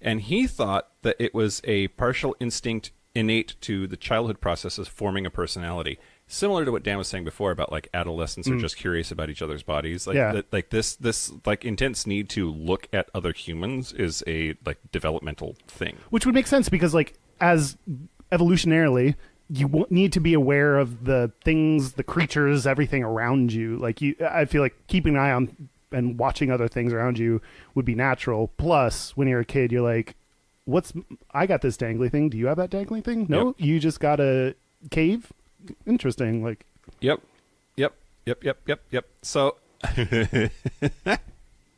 And he thought that it was a partial instinct innate to the childhood process of forming a personality. Similar to what Dan was saying before about like adolescents are just curious about each other's bodies. Like Yeah. like this like intense need to look at other humans is a like developmental thing. Which would make sense because, like, as evolutionarily, you need to be aware of the things, the creatures, everything around you. Like, I feel like keeping an eye on and watching other things around you would be natural. Plus, when you're a kid, you're like, I got this dangly thing. Do you have that dangly thing? No, Yep. You just got a cave? Interesting. Like, Yep. So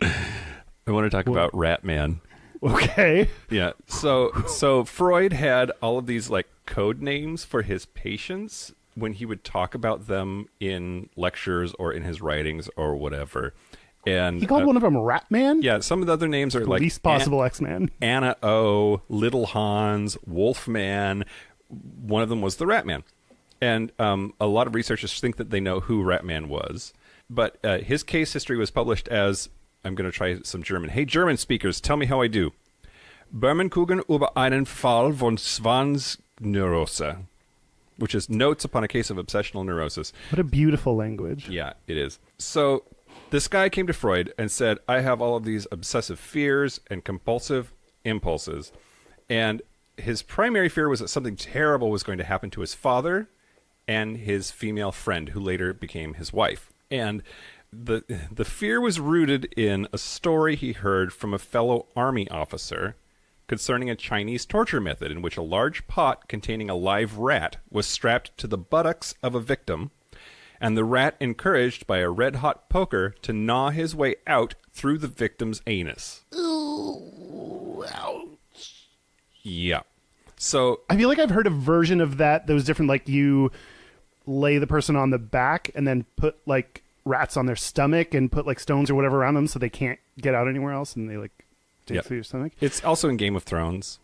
I want to talk about Rat Man. okay. Yeah. So Freud had all of these like code names for his patients when he would talk about them in lectures or in his writings or whatever. And He called one of them Rat Man? yeah, some of the other names are like Least possible X-Man. Anna O, Little Hans, Wolfman. One of them was the Rat Man. And a lot of researchers think that they know who Rat Man was. But his case history was published as, I'm going to try some German. Hey, German speakers, tell me how I do. Böhmenkugeln über einen Fall von Zwangsneurose, which is notes upon a case of obsessional neurosis. What a beautiful language. Yeah, it is. So this guy came to Freud and said, I have all of these obsessive fears and compulsive impulses. And his primary fear was that something terrible was going to happen to his father and his female friend, who later became his wife. And the fear was rooted in a story he heard from a fellow army officer concerning a Chinese torture method in which a large pot containing a live rat was strapped to the buttocks of a victim, and the rat encouraged by a red-hot poker to gnaw his way out through the victim's anus. Ooh, ouch. Yeah. So I feel like I've heard a version of that was different. Like, you lay the person on the back and then put like rats on their stomach and put like stones or whatever around them so they can't get out anywhere else, and they like dig Yep. through your stomach. it's also in Game of Thrones.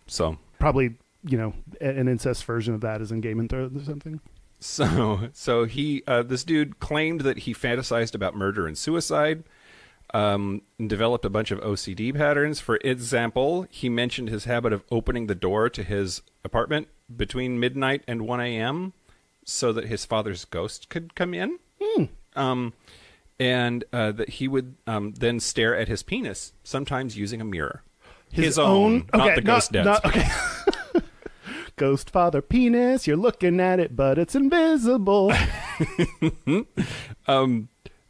Probably, an incest version of that is in Game of Thrones or something. So he this dude claimed that he fantasized about murder and suicide, and developed a bunch of OCD patterns. For example, he mentioned his habit of opening the door to his apartment between midnight and 1 a.m. so that his father's ghost could come in. And that he would then stare at his penis, sometimes using a mirror. His own, own? not Okay, the ghost dad's. okay. Ghost father penis, you're looking at it, but it's invisible.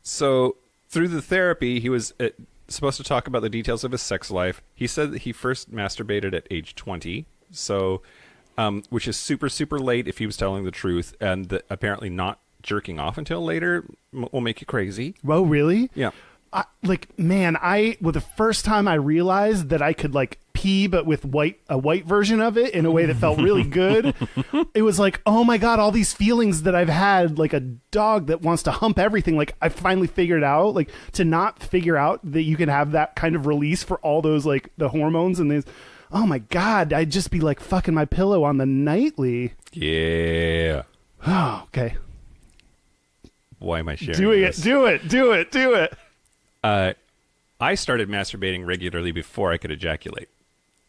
So through the therapy, he was supposed to talk about the details of his sex life. He said that he first masturbated at age 20, so which is super, super late if he was telling the truth, and that apparently not jerking off until later will make you crazy. Whoa, really? Yeah. The first time I realized that I could like pee, but with a white version of it in a way that felt really good, it was like, oh my God, all these feelings that I've had, like a dog that wants to hump everything. Like I finally figured out, like to not figure out that you can have that kind of release for all those, like the hormones and these. Oh my God, I'd just be like fucking my pillow on the nightly. Yeah. Oh, okay. Why am I sharing Doing this? it. Do it. I started masturbating regularly before I could ejaculate.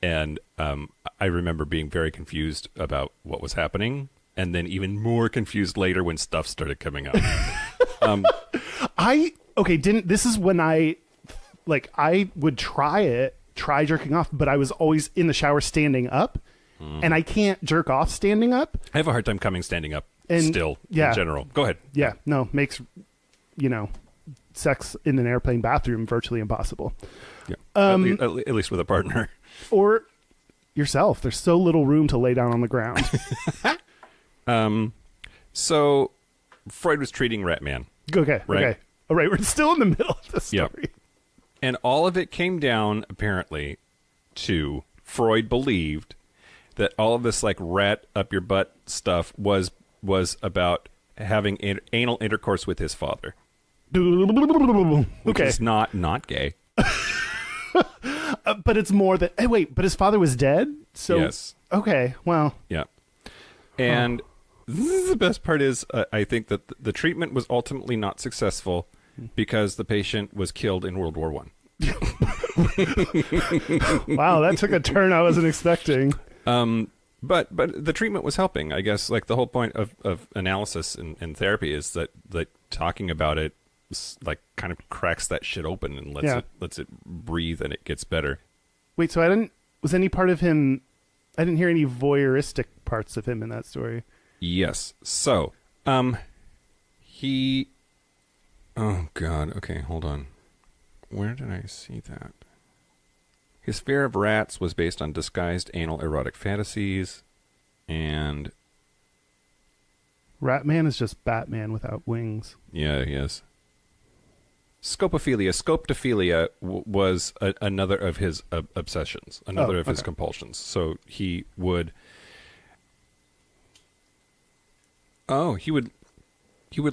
And I remember being very confused about what was happening, and then even more confused later when stuff started coming up. This is when I would try jerking off, but I was always in the shower standing up, and I can't jerk off standing up. I have a hard time coming standing up And- still, yeah. in general. Go ahead. Yeah, no, makes, sex in an airplane bathroom virtually impossible. Yeah. At least with a partner. Or yourself. There's so little room to lay down on the ground. So Freud was treating Ratman. Okay, Right. okay. All right, we're still in the middle of the story. Yep. And all of it came down, apparently, to Freud believed that all of this, like, rat up your butt stuff was about having anal intercourse with his father. Which Okay, is not gay. but it's more that. Hey, wait, but his father was dead? So, Yes. Okay, well. Yeah. And the best part is, I think that the treatment was ultimately not successful because the patient was killed in World War One. Wow, that took a turn I wasn't expecting. But the treatment was helping. I guess like the whole point of analysis and therapy is that talking about it like kind of cracks that shit open and lets it breathe, and it gets better. Wait, so I didn't hear any voyeuristic parts of him in that story. Yes. So, he. Oh God. Okay, hold on. Where did I see that? His fear of rats was based on disguised anal erotic fantasies, and Ratman is just Batman without wings. yeah, he is. Scopophilia was another of his obsessions, another of his compulsions. So he would. Oh, he would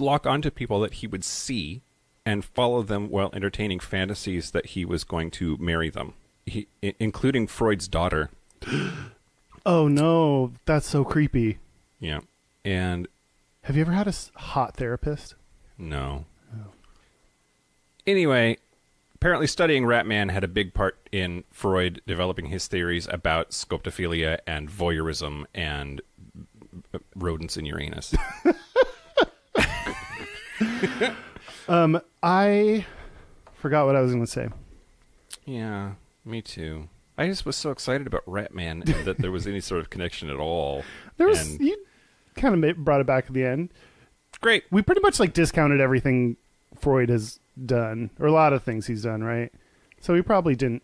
lock onto people that he would see and follow them while entertaining fantasies that he was going to marry them, including Freud's daughter. Oh no, that's so creepy. Yeah. And Have you ever had a hot therapist? no. Anyway, apparently studying Ratman had a big part in Freud developing his theories about scopophilia and voyeurism and rodents in Uranus. I forgot what I was going to say. Yeah, me too. I just was so excited about Ratman and that there was any sort of connection at all. You kind of brought it back at the end. Great. We pretty much like discounted everything Freud has done, or a lot of things he's done, right? So he probably didn't.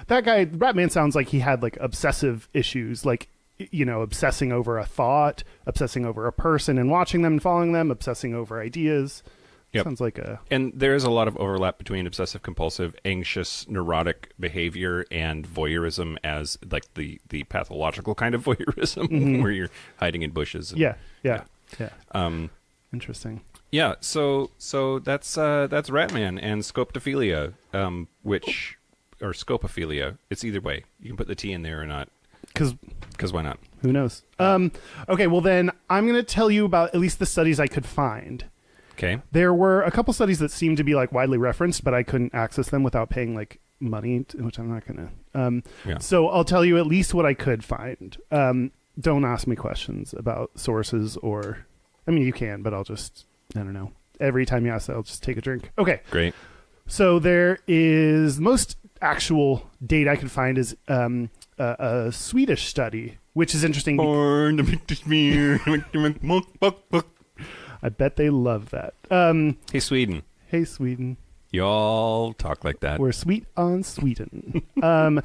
That guy, Ratman, sounds like he had like obsessive issues, like, obsessing over a thought, obsessing over a person and watching them and following them, obsessing over ideas. Yep. Sounds like And there is a lot of overlap between obsessive compulsive, anxious, neurotic behavior and voyeurism as like the pathological kind of voyeurism where you're hiding in bushes. And, Yeah. Interesting. Yeah, so that's Ratman and scopophilia, or scopophilia. It's either way. You can put the T in there or not. Because why not? Who knows? Okay, well then I'm going to tell you about at least the studies I could find. Okay. There were a couple studies that seemed to be like widely referenced, but I couldn't access them without paying like money, which I'm not going to. Yeah. So I'll tell you at least what I could find. Don't ask me questions about sources or, I mean, you can, but I'll just, I don't know. every time you ask that, I'll just take a drink. Okay. Great. So there is most actual data I can find is a Swedish study, which is interesting. I bet they love that. Hey, Sweden. Hey, Sweden. Y'all talk like that. We're sweet on Sweden. So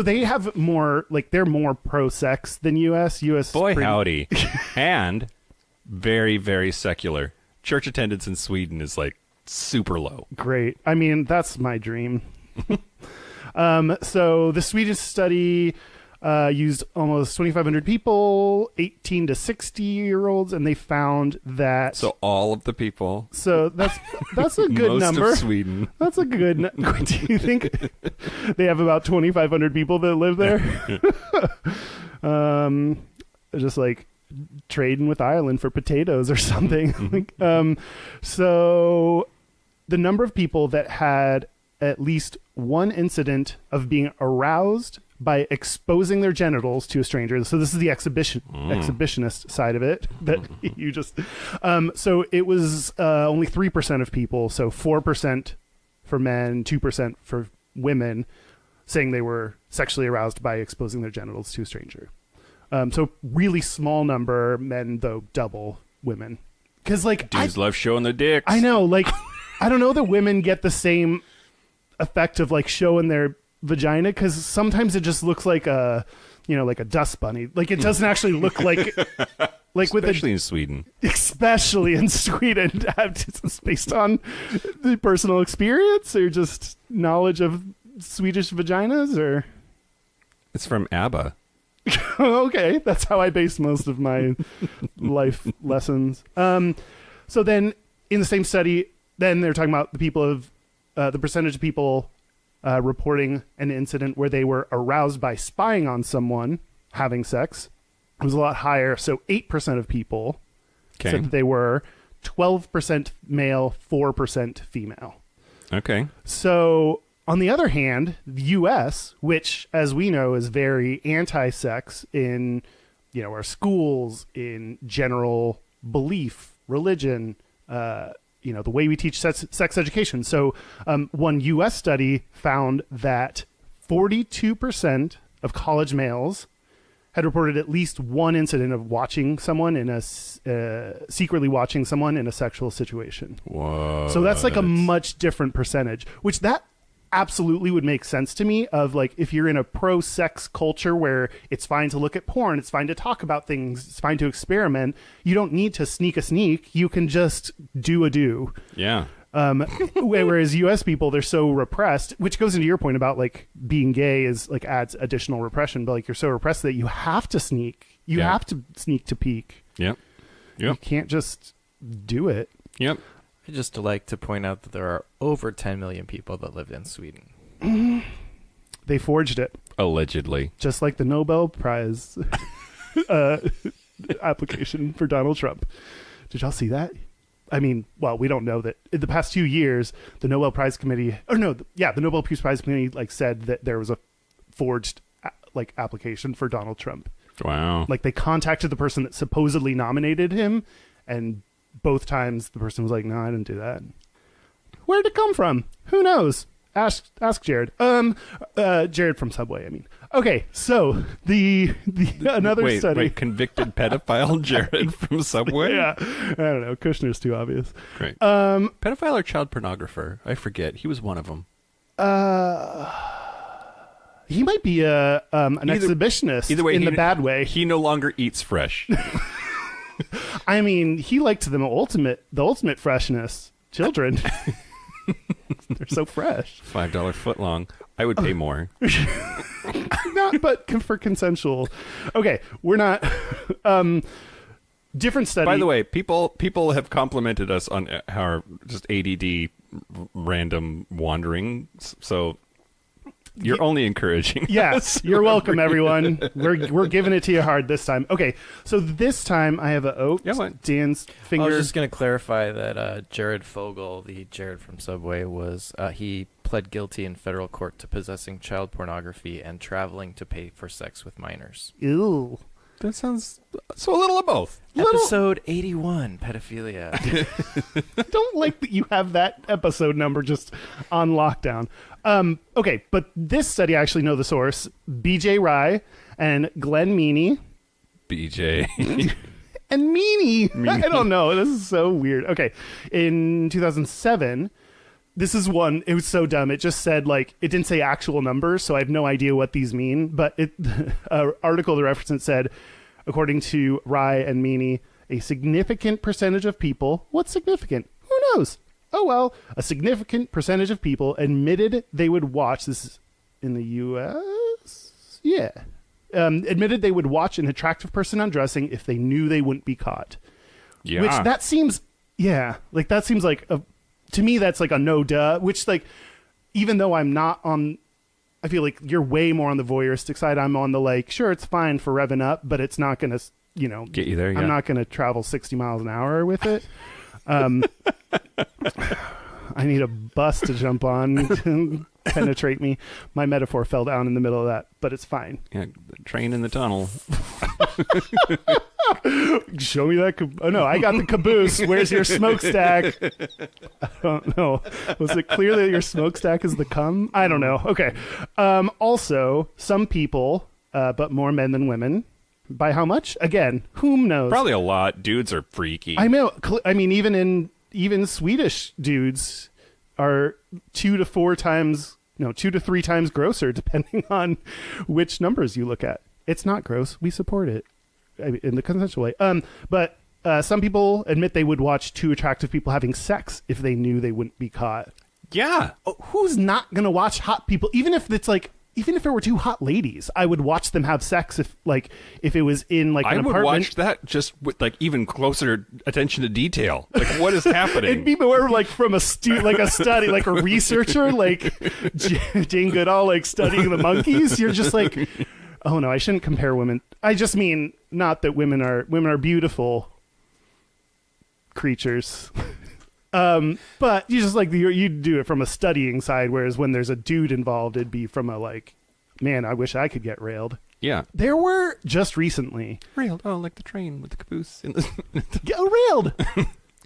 they have more, like, they're more pro-sex than U.S. U.S. Boy, howdy. And very, very secular. Church attendance in Sweden is, like, super low. Great. I mean, that's my dream. So the Swedish study used almost 2,500 people, 18 to 60-year-olds, and they found that... So all of the people... So that's a good most number. Of Sweden. That's a good... Do you think they have about 2,500 people that live there? Just like trading with Ireland for potatoes or something. So the number of people that had at least one incident of being aroused by exposing their genitals to a stranger. So this is the exhibitionist side of it that you just... so it was only 3% of people, so 4% for men, 2% for women, saying they were sexually aroused by exposing their genitals to a stranger. So really small number, men, though, double women. Because, like... Dudes love showing their dicks. I know, like, I don't know that women get the same effect of, like, showing their vagina, because sometimes it just looks like a, you know, like a dust bunny. Like, it doesn't actually look like especially in Sweden. Especially in Sweden. It's based on the personal experience or just knowledge of Swedish vaginas, or... It's from ABBA. Okay, that's how I base most of my life lessons. So then, in the same study, then they're talking about the people of the percentage of people reporting an incident where they were aroused by spying on someone having sex. It was a lot higher. So 8% of people said that they were, 12% male, 4% female. Okay. So on the other hand, the U.S., which, as we know, is very anti-sex in, you know, our schools, in general belief, religion, you know, the way we teach sex education. So one U.S. study found that 42% of college males had reported at least one incident of watching someone in a secretly watching someone in a sexual situation. Whoa. So that's like a much different percentage, which that absolutely would make sense to me. Of like, if you're in a pro-sex culture where it's fine to look at porn, it's fine to talk about things, it's fine to experiment, you don't need to sneak a sneak. You can just do a do. Yeah. Whereas U.S. people, they're so repressed, which goes into your point about like being gay is like adds additional repression, but like you're so repressed that you have to sneak. You have to sneak to peek. Yep. You can't just do it. Yep. I'd just like to point out that there are over 10 million people that live in Sweden. They forged it. Allegedly. Just like the Nobel Prize application for Donald Trump. Did y'all see that? I mean, well, we don't know that. In the past 2 years, the Nobel Prize Committee... the Nobel Peace Prize Committee like said that there was a forged like application for Donald Trump. Wow. Like, they contacted the person that supposedly nominated him, and both times the person was like, no, I didn't do that. Where'd it come from? Who knows? Ask Jared. Jared from Subway, I mean. Okay, so the another study. Wait, convicted pedophile Jared from Subway? Yeah. I don't know. Kushner's too obvious. Great. Pedophile or child pornographer? I forget. He was one of them. He might be an exhibitionist either way, in the bad way. He no longer eats fresh. I mean, he liked the ultimate freshness. Children. They're so fresh. $5 footlong. I would pay more. Not, but for consensual. Okay, we're not. Different study. By the way, people have complimented us on our just ADD random wanderings. So you're only encouraging. Yes, us. you're welcome, everyone. We're giving it to you hard this time. Okay, so this time I have Dan's finger. I was just going to clarify that Jared Fogle, the Jared from Subway, was he pled guilty in federal court to possessing child pornography and traveling to pay for sex with minors. Ew. That sounds so a little of both. Episode 81, pedophilia. Don't like that you have that episode number just on lockdown. Okay, but this study, I actually know the source. BJ Rye and Glenn Meaney. BJ. And Meaney. I don't know. This is so weird. Okay, in 2007, this is one. It was so dumb. It just said, like, it didn't say actual numbers, so I have no idea what these mean. But article the reference said, according to Rye and Meaney, a significant percentage of people. What's significant? Who knows? Oh, well, a significant percentage of people admitted they would watch. This is in the U.S.? Yeah. Admitted they would watch an attractive person undressing if they knew they wouldn't be caught. Yeah. Which that seems, like that seems like, to me, that's like a no duh, which like, even though I'm not on, I feel like you're way more on the voyeuristic side. I'm on the like, sure, it's fine for revving up, but it's not going to, get you there. Yeah. I'm not going to travel 60 miles an hour with it. I need a bus to jump on to penetrate me. My metaphor fell down in the middle of that, but it's fine. Yeah, the train in the tunnel. Show me that. Oh, no, I got the caboose. Where's your smokestack? I don't know. Was it clear that your smokestack is the cum? I don't know. Okay. Also, some people, but more men than women. By how much? Again, whom knows? Probably a lot. Dudes are freaky. I mean, even Swedish dudes are 2 to 3 times grosser, depending on which numbers you look at. It's not gross. We support it in the consensual way. But some people admit they would watch 2 attractive people having sex if they knew they wouldn't be caught. Yeah. Oh, who's not going to watch hot people? Even if it were 2 hot ladies, I would watch them have sex if it was in like an apartment. I would watch that just with like even closer attention to detail. Like what is happening? It'd be more like from a study, like a researcher, like Jane Goodall, like studying the monkeys. You're just like, oh no, I shouldn't compare women. I just mean not that women are beautiful creatures. But you just like you do it from a studying side, whereas when there's a dude involved, it'd be from a like, man, I wish I could get railed. Yeah. There were just recently Railed. Oh, like the train with the caboose. In the... get railed.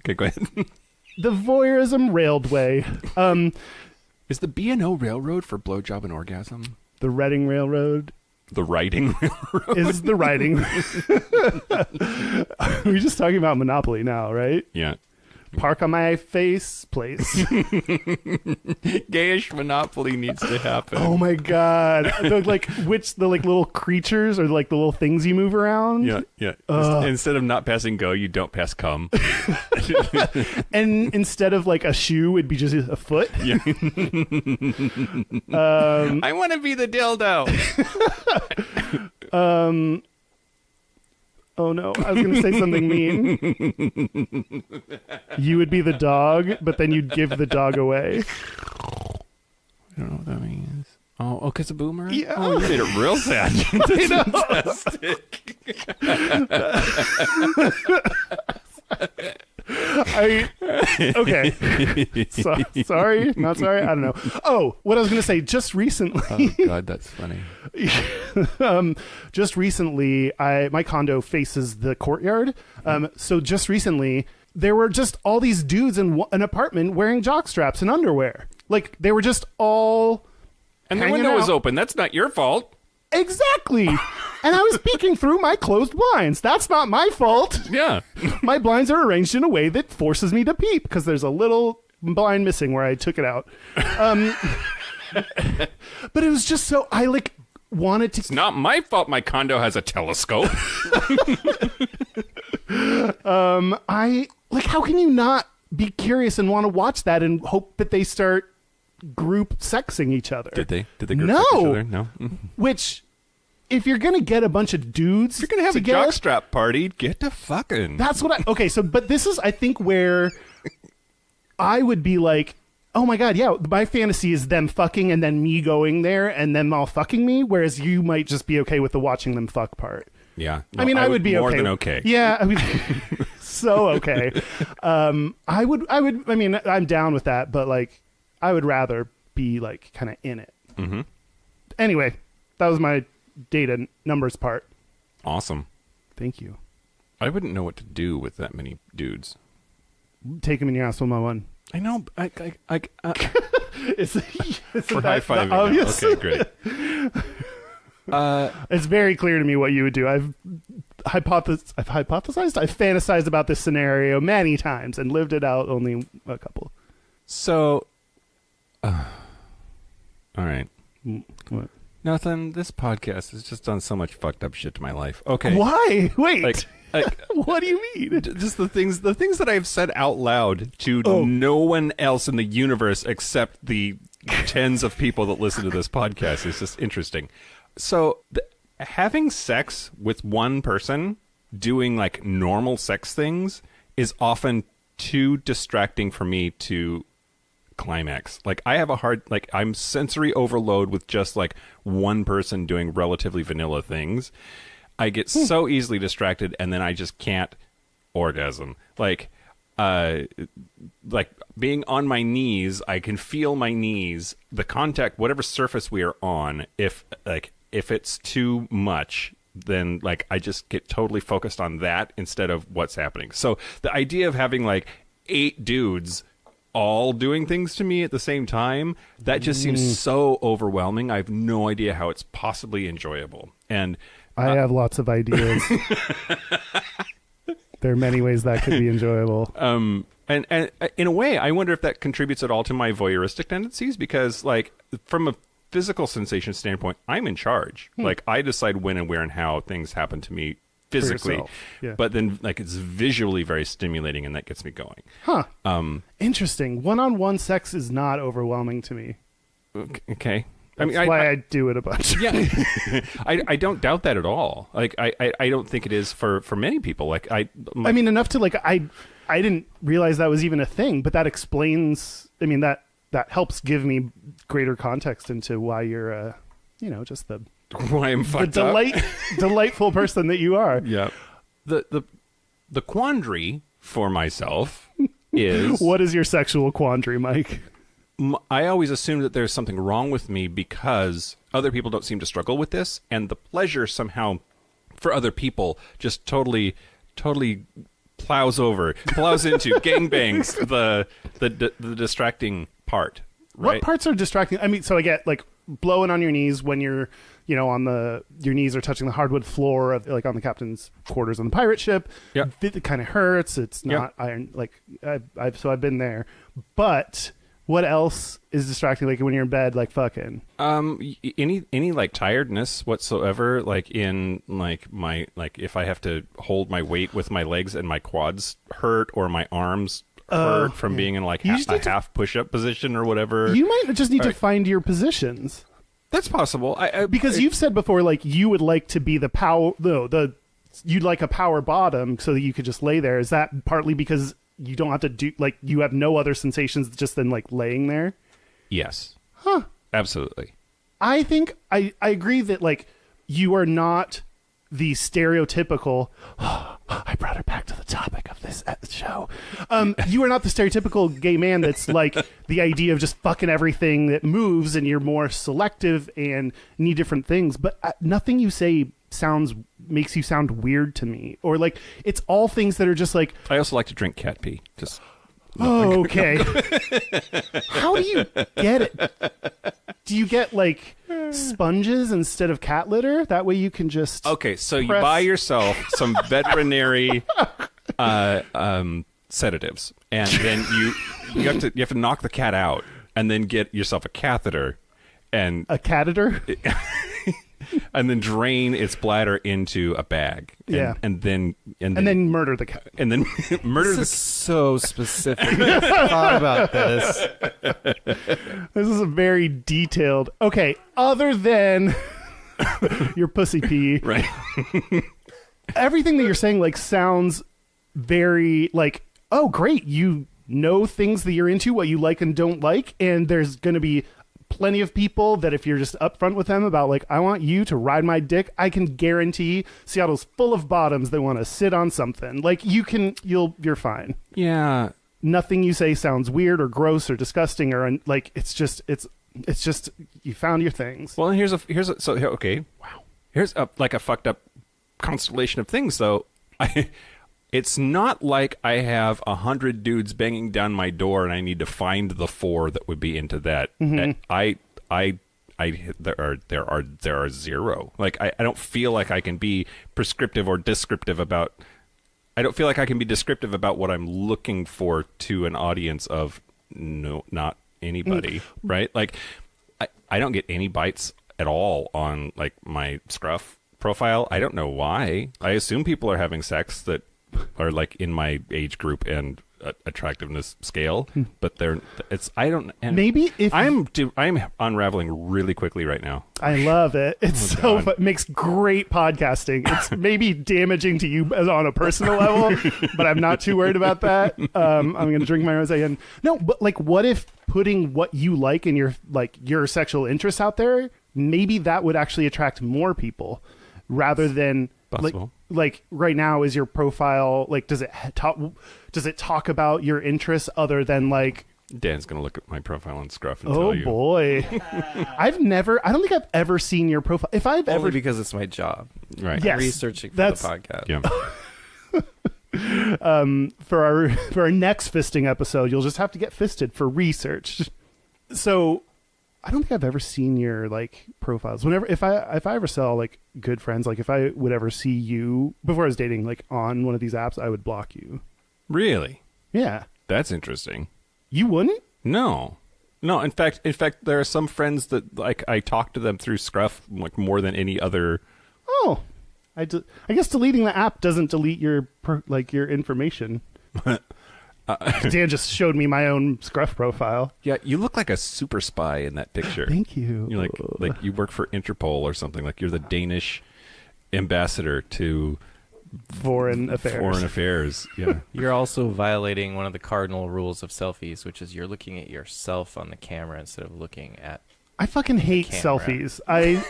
Okay, go ahead. The voyeurism railed way. Is the B&O Railroad for blowjob and orgasm? The Reading Railroad. The Riding Railroad Is the writing. We're just talking about Monopoly now, right? Yeah. Park on my face, place. Gayish Monopoly needs to happen. Oh my god! The little creatures or like the little things you move around. Yeah. Instead of not passing go, you don't pass cum. And instead of like a shoe, it'd be just a foot. Yeah. I want to be the dildo. Oh no, I was going to say something mean. You would be the dog, but then you'd give the dog away. I don't know what that means. Oh, because a boomerang? Yeah. Oh, you made it real sad. That's fantastic. Okay. Sorry, not sorry. I don't know. Oh, what I was going to say, just recently. Oh, God, that's funny. Just recently, my condo faces the courtyard. So just recently, there were just all these dudes in an apartment wearing jock straps and underwear. Like, they were just all And the hanging window was out. open. That's not your fault. Exactly. And I was peeking through my closed blinds. That's not my fault. Yeah. My blinds are arranged in a way that forces me to peep because there's a little blind missing where I took it out. But it was just so I wanted to. It's not my fault my condo has a telescope. How can you not be curious and want to watch that and hope that they start group sexing each other? Did they group No. each other? No. Which, if you're gonna get a bunch of dudes, If you're going to have together, a jockstrap party, get to fucking. that's what but this is, I think, where I would be like, oh my god, yeah, my fantasy is them fucking and then me going there and them all fucking me, whereas you might just be okay with the watching them fuck part. Yeah. I mean, I would be more okay. than okay. Yeah, I mean, so okay. I would. I mean, I'm down with that, but I would rather be kind of in it. Mm-hmm. Anyway, that was my data numbers part. Awesome. Thank you. I wouldn't know what to do with that many dudes. Take him in your ass one by one. I know. It's We're high-fiving now. obvious. Okay, great. It's very clear to me what you would do. I've fantasized about this scenario many times and lived it out only a couple. So, all right. What? Nothing. This podcast has just done so much fucked up shit to my life. Okay. Why? Wait. Like, what do you mean? just the things that I've said out loud to no one else in the universe except the tens of people that listen to this podcast is just interesting. So, having sex with one person doing like normal sex things is often too distracting for me to climax. Like I have I'm sensory overload with just like one person doing relatively vanilla things. I get so easily distracted and then I just can't orgasm. Like being on my knees, I can feel my knees, the contact, whatever surface we are on. If it's too much, then like I just get totally focused on that instead of what's happening. So the idea of having like 8 dudes all doing things to me at the same time, that just seems so overwhelming. I have no idea how it's possibly enjoyable. And I have lots of ideas. There are many ways that could be enjoyable. And in a way, I wonder if that contributes at all to my voyeuristic tendencies, because like from a physical sensation standpoint, I'm in charge. Like I decide when and where and how things happen to me physically. Yeah. But then like it's visually very stimulating and that gets me going. Huh. Interesting. One-on-one sex is not overwhelming to me. Okay. That's why I do it a bunch. Yeah. I don't doubt that at all. Like I don't think it is for many people. Like I mean enough to like I didn't realize that was even a thing, but that explains, I mean that helps give me greater context into why you're just the why I'm fucked up. Delightful person that you are. Yeah. The quandary for myself is what is your sexual quandary, Mike? I always assume that there's something wrong with me because other people don't seem to struggle with this, and the pleasure somehow for other people just totally plows into gangbangs the distracting part. Right? What parts are distracting? I mean, so I get like blowing on your knees when you're, your knees are touching the hardwood floor of like on the captain's quarters on the pirate ship. Yeah. It kind of hurts. It's not iron. Like I've been there, but what else is distracting? Like when you're in bed, like fucking. Any like tiredness whatsoever, like in like my, like if I have to hold my weight with my legs and my quads hurt or my arms hurt from being in like a half push-up position or whatever. You might just need to find your positions. That's possible. Because you've said before, like you would like to be the power. You'd like a power bottom so that you could just lay there. Is that partly because you don't have to do, like, you have no other sensations just than like laying there? Yes. Huh. Absolutely. I think I agree that like you are not the stereotypical. I brought her back to the topic of this show. You are not the stereotypical gay man that's like the idea of just fucking everything that moves, and you're more selective and need different things. But nothing you say makes you sound weird to me, or like it's all things that are just like. I also like to drink cat pee. Just. Oh, okay. How do you get it? Do you get like sponges instead of cat litter? That way you can just. Okay, so you buy yourself some veterinary sedatives, and then you have to knock the cat out, and then get yourself a catheter, and a catheter. And then drain its bladder into a bag. And then murder the cat. And then murder this is so specific. I thought about this. This is a very detailed. Okay, other than your pussy pee, right? Everything that you're saying like sounds very like, oh great, you know things that you're into, what you like and don't like, and there's going to be plenty of people that if you're just upfront with them about like, I want you to ride my dick, I can guarantee Seattle's full of bottoms that want to sit on something. Like you're fine. Yeah. Nothing you say sounds weird or gross or disgusting or like it's just you found your things. Well, here's a okay. Wow. Here's a fucked up constellation of things, though, it's not like I have 100 dudes banging down my door and I need to find the 4 that would be into that. There are 0. Like I don't feel like I can be prescriptive or descriptive about. I don't feel like I can be descriptive about what I'm looking for to an audience of not anybody, right? Like I don't get any bites at all on like my Scruff profile. I don't know why. I assume people are having sex that are like in my age group and attractiveness scale, but I don't. And Maybe if I'm unraveling really quickly right now. I love it. It's it makes great podcasting. It's maybe damaging to you on a personal level, but I'm not too worried about that. I'm going to drink my rosé. And no, but like, what if putting what you like and your sexual interests out there, maybe that would actually attract more people rather than like right now is your profile like does it talk about your interests other than like Dan's gonna look at my profile on Scruff and tell you. Oh boy. I don't think I've ever seen your profile. If I've Only ever because it's my job. Right. Yes, I'm researching for that's- the podcast. Yeah. for our next fisting episode, you'll just have to get fisted for research. So I don't think I've ever seen your like profiles. If I ever saw like good friends, like if I would ever see you before I was dating, like on one of these apps, I would block you. Really? Yeah. That's interesting. You wouldn't? No. In fact, there are some friends that like I talk to them through Scruff like more than any other. Oh, I guess deleting the app doesn't delete your information. Dan just showed me my own Scruff profile. Yeah, you look like a super spy in that picture. Thank you. You're like you work for Interpol or something. Like you're the Danish ambassador to Foreign affairs. Yeah. You're also violating one of the cardinal rules of selfies, which is you're looking at yourself on the camera instead of looking at. I fucking hate camera. selfies. I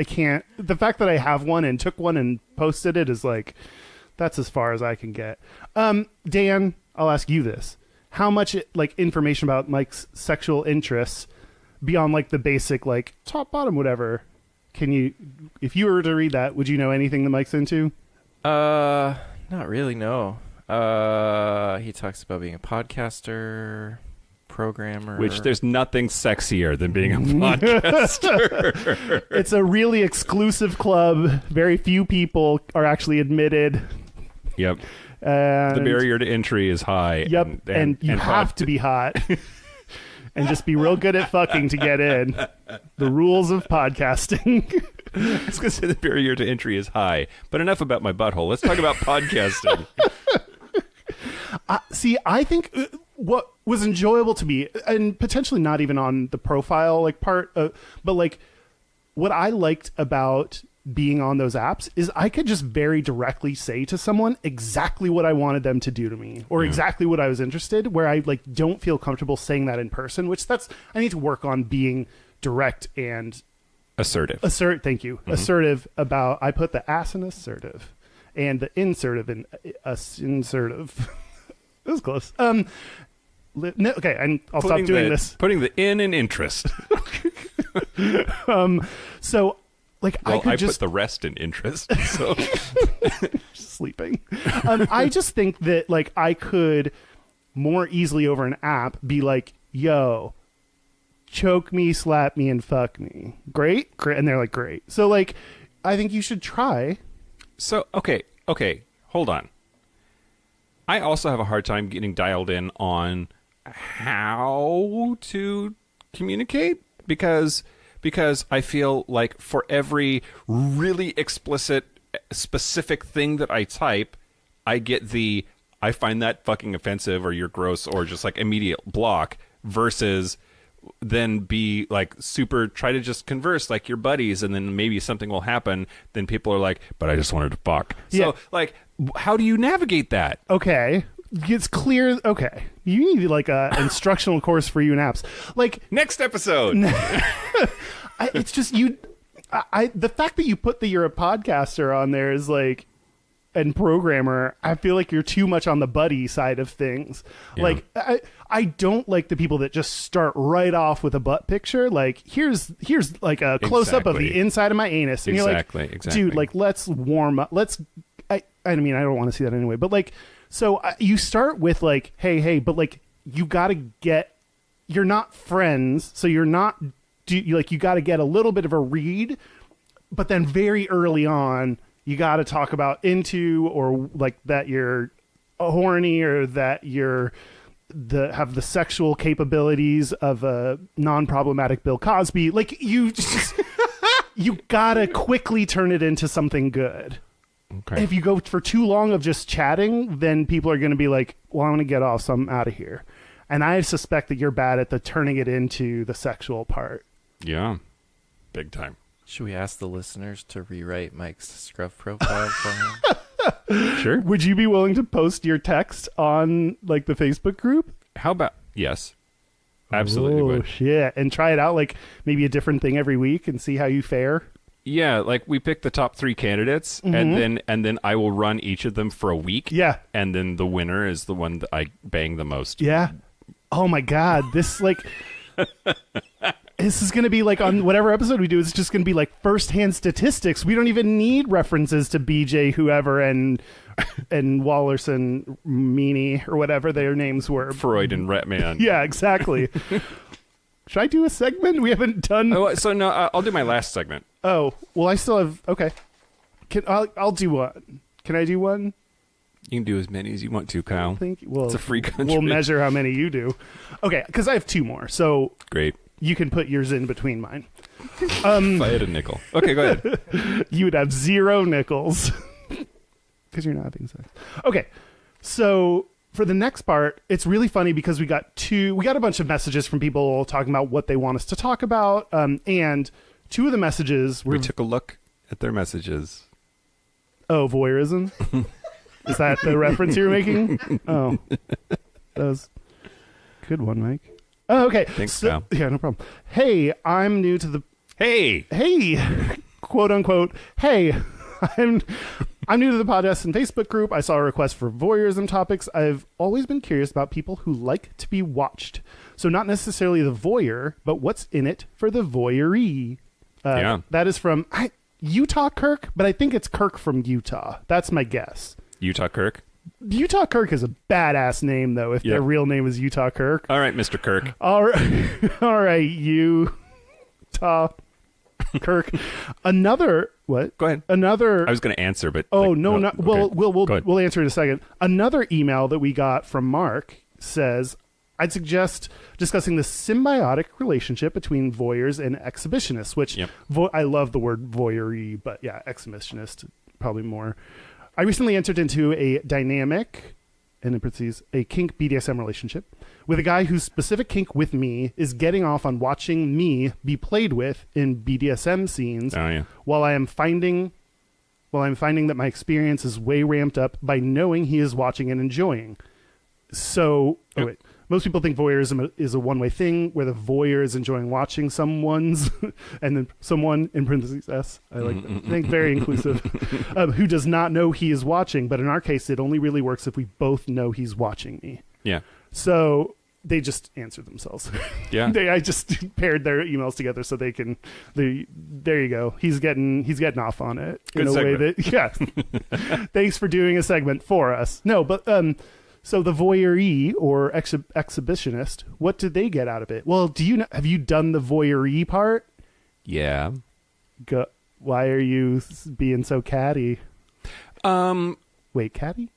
can't. The fact that I have one and took one and posted it is like, that's as far as I can get. Dan, I'll ask you this. How much like information about Mike's sexual interests beyond like the basic like top, bottom, whatever, can you, if you were to read that, would you know anything that Mike's into? Not really, no. He talks about being a podcaster, programmer. Which there's nothing sexier than being a podcaster. It's a really exclusive club. Very few people are actually admitted. Yep. And, The barrier to entry is high. Yep. And you have to be hot. And just be real good at fucking to get in. The rules of podcasting. I was going to say the barrier to entry is high, but enough about my butthole. Let's talk about podcasting. See, I think what was enjoyable to me, and potentially not even on the profile like part, but like what I liked about being on those apps is I could just very directly say to someone exactly what I wanted them to do to me or exactly what I was interested, where I like don't feel comfortable saying that in person, which I need to work on being direct and Assertive. Thank you. Mm-hmm. Assertive about, I put the ass in assertive and the insertive in insertive. It was close. Okay, and I'll stop doing this. Putting the in interest. So, like, well, I just put the rest in interest. So sleeping. I just think that like I could more easily over an app be like, "Yo, choke me, slap me, and fuck me." Great, and they're like, "Great." So, like, I think you should try. So, okay, hold on. I also have a hard time getting dialed in on how to communicate because I feel like for every really explicit, specific thing that I type, I get I find that fucking offensive or you're gross or just like immediate block versus then be like super try to just converse like your buddies and then maybe something will happen. Then people are like, but I just wanted to fuck. Yeah. So like, how do you navigate that? Okay. It's clear. Okay. You need like a instructional course for you and apps. Like Next episode. it's just you. The fact that you put that you're a podcaster on there is like, and programmer, I feel like you're too much on the buddy side of things. Yeah. Like I don't like the people that just start right off with a butt picture. Like here's like a close up of the Exactly. inside of my anus, and you're like, Exactly. dude, like let's warm up. I mean, I don't want to see that anyway. But like, so you start with like, hey, but like you got to get. You're not friends, so you're not. You got to get a little bit of a read, but then very early on. You got to talk about into or like that you're horny or that you're have the sexual capabilities of a non-problematic Bill Cosby. Like you just you gotta quickly turn it into something good. Okay. If you go for too long of just chatting, then people are going to be like, "Well, I want to get off, so I'm out of here." And I suspect that you're bad at the turning it into the sexual part. Yeah. Big time. Should we ask the listeners to rewrite Mike's Scruff profile for him? Sure. Would you be willing to post your text on like the Facebook group? How about yes? Absolutely Oh, would. shit. And try it out like maybe a different thing every week and see how you fare. Yeah, like we pick the top 3 candidates, and then I will run each of them for a week. Yeah. And then the winner is the one that I bang the most. Yeah. Oh my God. This like this is going to be like on whatever episode we do, it's just going to be like firsthand statistics. We don't even need references to BJ, whoever, and Wallerson, Meany, or whatever their names were. Freud and Ratman. Yeah, exactly. Should I do a segment? We haven't done. Oh, so no, I'll do my last segment. Oh, well, I still have. Okay. I'll do one. Can I do one? You can do as many as you want to, Kyle. Thank you. Well, It's a free country. We'll measure how many you do. Okay, because I have 2 more. So Great. you can put yours in between mine. If I had a nickel. Okay, go ahead. You would have 0 nickels because you're not having sex. Okay, so for the next part, it's really funny because we got a bunch of messages from people talking about what they want us to talk about, and 2 of the messages were We took a look at their messages. voyeurism. Is that the reference you're making? Oh, that was a good one, Mike. Oh, okay. Thanks, Kyle. Yeah, no problem. Hey, I'm new to the Hey! quote unquote, hey, I'm new to the podcast and Facebook group. I saw a request for voyeurism topics. I've always been curious about people who like to be watched. So not necessarily the voyeur, but what's in it for the voyeuree. Yeah. That is from Utah Kirk, but I think it's Kirk from Utah. That's my guess. Utah Kirk. Utah Kirk is a badass name, though, if their real name is Utah Kirk. All right, Mr. Kirk. All right, Utah Kirk. Another what? Go ahead. Another. I was going to answer, but Oh like, no, no. okay. Well, Go ahead. we'll answer in a second. Another email that we got from Mark says, I'd suggest discussing the symbiotic relationship between voyeurs and exhibitionists. Which Yep. I love the word voyeurie, but yeah, exhibitionist probably more. I recently entered into a dynamic, and in parentheses, a kink BDSM relationship with a guy whose specific kink with me is getting off on watching me be played with in BDSM scenes. Oh, yeah. While I'm finding that my experience is way ramped up by knowing he is watching and enjoying. So, wait. Most people think voyeurism is a one-way thing where the voyeur is enjoying watching someone's, and then someone, in parentheses S, I like that. I think very inclusive, who does not know he is watching. But in our case, it only really works if we both know he's watching me. Yeah. So they just answered themselves. Yeah. I just paired their emails together so they can. There you go. He's getting off on it Good in a segment. way that Thanks for doing a segment for us. No, but so the voyeuree or exhibitionist, what did they get out of it? Well, have you done the voyeuree part? Yeah. Why are you being so catty? Wait, catty?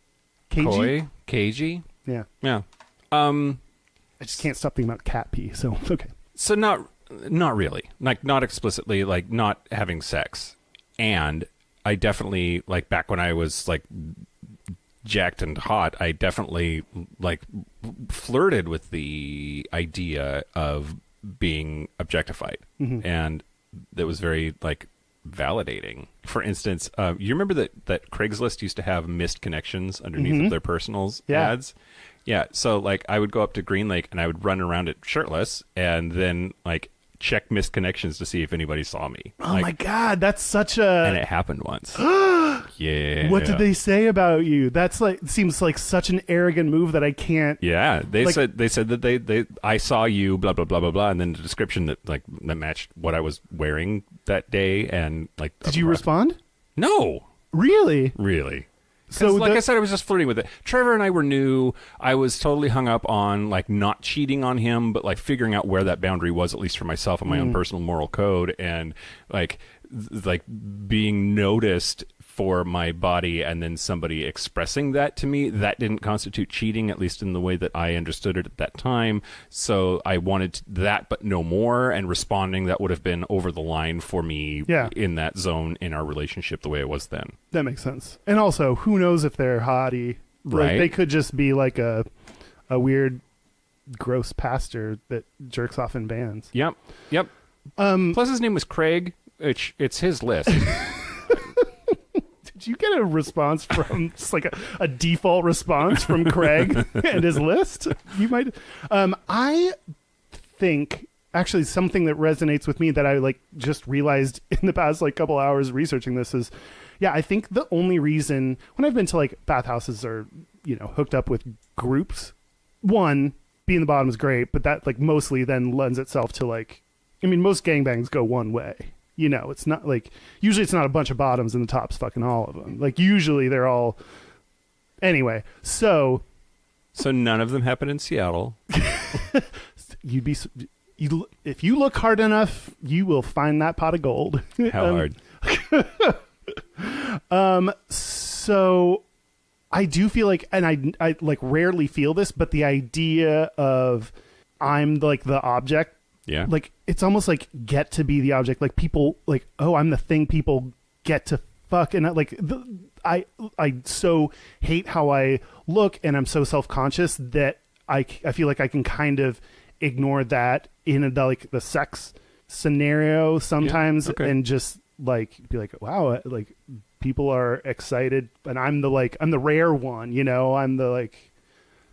Cagey? Coy? Cagey? Yeah. Yeah. I just can't stop thinking about cat pee. So okay. So not really, like not explicitly, like not having sex. And I definitely, like back when I was like jacked and hot, I definitely like flirted with the idea of being objectified. And that was very like validating. For instance, you remember that Craigslist used to have missed connections underneath of their personals ads? Yeah, so like I would go up to Green Lake and I would run around it shirtless and then like check missed connections to see if anybody saw me. Oh Like, my God, that's such and a. it happened once. Yeah. What did they say about you? That's like seems like such an arrogant move that I can't. Yeah, they Like- said that I saw you blah blah blah blah blah, and then the description that matched what I was wearing that day, and like. Did you respond? No, Really? really. So So, like I said, I was just flirting with it. Trevor and I were new. I was totally hung up on like not cheating on him, but like figuring out where that boundary was, at least for myself and my own personal moral code, and like being noticed for my body, and then somebody expressing that to me, that didn't constitute cheating, at least in the way that I understood it at that time. So I wanted that, but no more, and responding that would have been over the line for me in that zone in our relationship the way it was then. That makes sense. And also, who knows if they're hottie? Like, Right. they could just be like a weird, gross pastor that jerks off in bands. Yep. Plus his name was Craig. It's his list. Did you get a response from just like a default response from Craig and his list? You might. I think actually something that resonates with me that I like just realized in the past like couple hours researching this is, I think the only reason when I've been to like bathhouses or hooked up with groups, one, being the bottom is great, but that like mostly then lends itself to like, I mean, most gangbangs go one way. It's not like, usually it's not a bunch of bottoms and the top's fucking all of them. Like usually they're all, anyway. So none of them happened in Seattle. if you look hard enough, you will find that pot of gold. How hard? So I do feel like, and I like rarely feel this, but the idea of I'm like the object, Yeah. like it's almost like get to be the object. Like people like, oh, I'm the thing people get to fuck, and I so hate how I look, and I'm so self-conscious that I feel like I can kind of ignore that in the sex scenario sometimes, okay. and just like be like, wow, like people are excited, and I'm the rare one, I'm the like.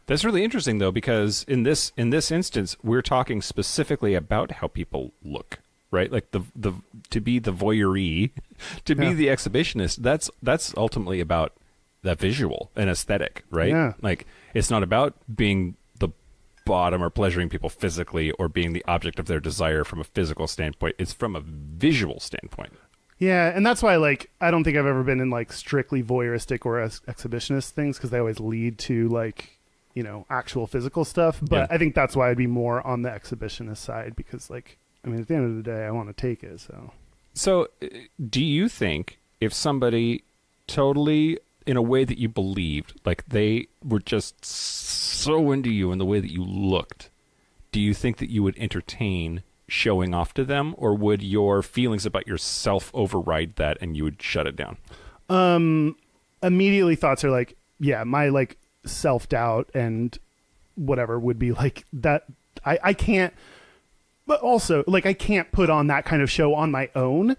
That's really interesting, though, because in this instance, we're talking specifically about how people look, right? Like the to be the voyeurie, to be the exhibitionist. That's ultimately about that visual and aesthetic, right? Yeah. Like it's not about being the bottom or pleasuring people physically or being the object of their desire from a physical standpoint. It's from a visual standpoint. Yeah, and that's why like I don't think I've ever been in like strictly voyeuristic or exhibitionist things, because they always lead to like, actual physical stuff. But I think that's why I'd be more on the exhibitionist side, because like, I mean, at the end of the day, I want to take it. So do you think if somebody totally, in a way that you believed, like they were just so into you in the way that you looked, do you think that you would entertain showing off to them, or would your feelings about yourself override that and you would shut it down? Immediately thoughts are like, my like self-doubt and whatever would be like that. I can't, but also like I can't put on that kind of show on my own.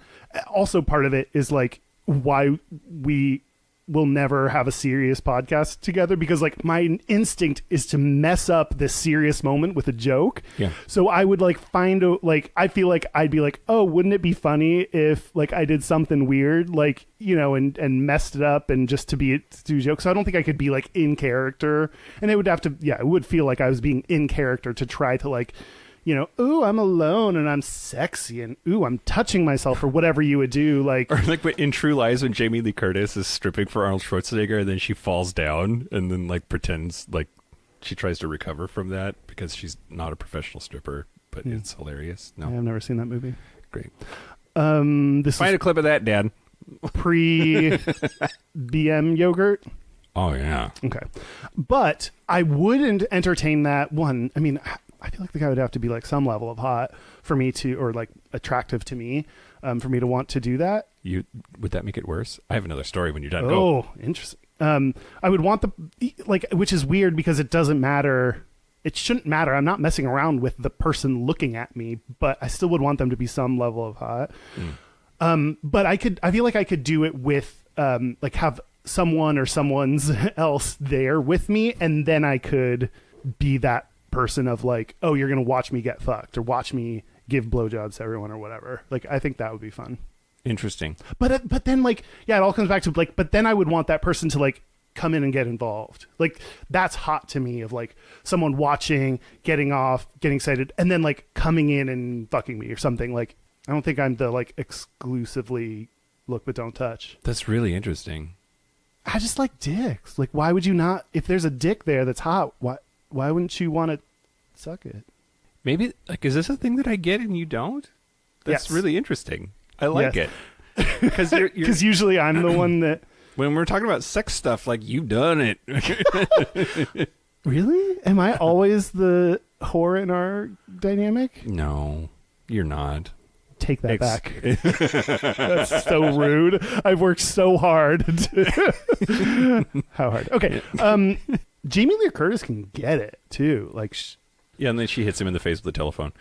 Also part of it is like why we will never have a serious podcast together, because like my instinct is to mess up this serious moment with a joke. Yeah. So I would like I feel like I'd be like, oh, wouldn't it be funny if like I did something weird, like, and messed it up and just to do a joke. So I don't think I could be like in character, and it would have to, it would feel like I was being in character to try to like, ooh, I'm alone and I'm sexy and ooh, I'm touching myself, or whatever you would do. Like, Or like in True Lies when Jamie Lee Curtis is stripping for Arnold Schwarzenegger and then she falls down and then like pretends like she tries to recover from that because she's not a professional stripper, but it's hilarious. No, I've never seen that movie. great. This Find is a clip of that, Dad. pre BM yogurt. Oh yeah. Okay. But I wouldn't entertain that one. I mean, I feel like the guy would have to be like some level of hot for me to, or like attractive to me, for me to want to do that. Would that make it worse? I have another story when you're done. Oh, Go. interesting. I would want which is weird because it doesn't matter. It shouldn't matter. I'm not messing around with the person looking at me, but I still would want them to be some level of hot. But I feel like I could do it with, like have someone or someone's else there with me. And then I could be that person of like, oh, you're going to watch me get fucked or watch me give blowjobs to everyone or whatever. Like, I think that would be fun. Interesting. But then like, yeah, it all comes back to like, but then I would want that person to like come in and get involved. Like that's hot to me, of like someone watching, getting off, getting excited, and then like coming in and fucking me or something. Like I don't think I'm the like exclusively look but don't touch. That's really interesting. I just like dicks. Like why would you not, if there's a dick there that's hot, why wouldn't you want to suck it? Maybe like, is this a thing that I get and you don't? That's Yes. really interesting. I like Yes. it. Because you're Usually I'm the one that when we're talking about sex stuff, like you've done it. really? Am I always the whore in our dynamic? No, you're not. Take that back. That's so rude. I've worked so hard. How hard? Okay. Jamie Lee Curtis can get it too. Like, Yeah, and then she hits him in the face with the telephone.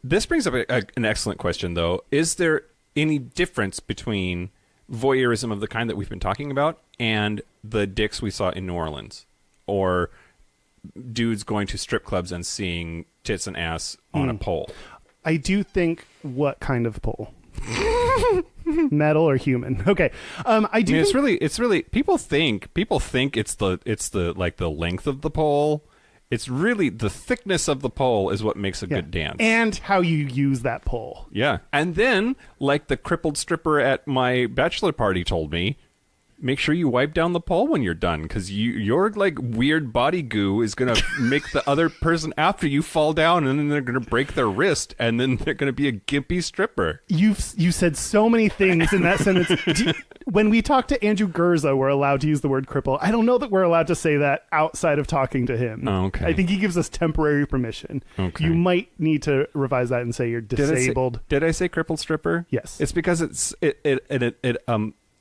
This brings up an excellent question, though. Is there any difference between voyeurism of the kind that we've been talking about and the dicks we saw in New Orleans? Or dudes going to strip clubs and seeing tits and ass on a pole? I do think, what kind of pole? Metal or human? Okay. I do. I mean, think, it's really people think it's the like the length of the pole. It's really the thickness of the pole is what makes a good dance. and how you use that pole. Yeah. And then, like the crippled stripper at my bachelor party told me, make sure you wipe down the pole when you're done, because your like weird body goo is going to make the other person after you fall down, and then they're going to break their wrist, and then they're going to be a gimpy stripper. You said so many things in that sentence. When we talk to Andrew Gurza, we're allowed to use the word cripple. I don't know that we're allowed to say that outside of talking to him. Oh, okay. I think he gives us temporary permission. Okay. You might need to revise that and say you're disabled. Did I say crippled stripper? Yes. It's because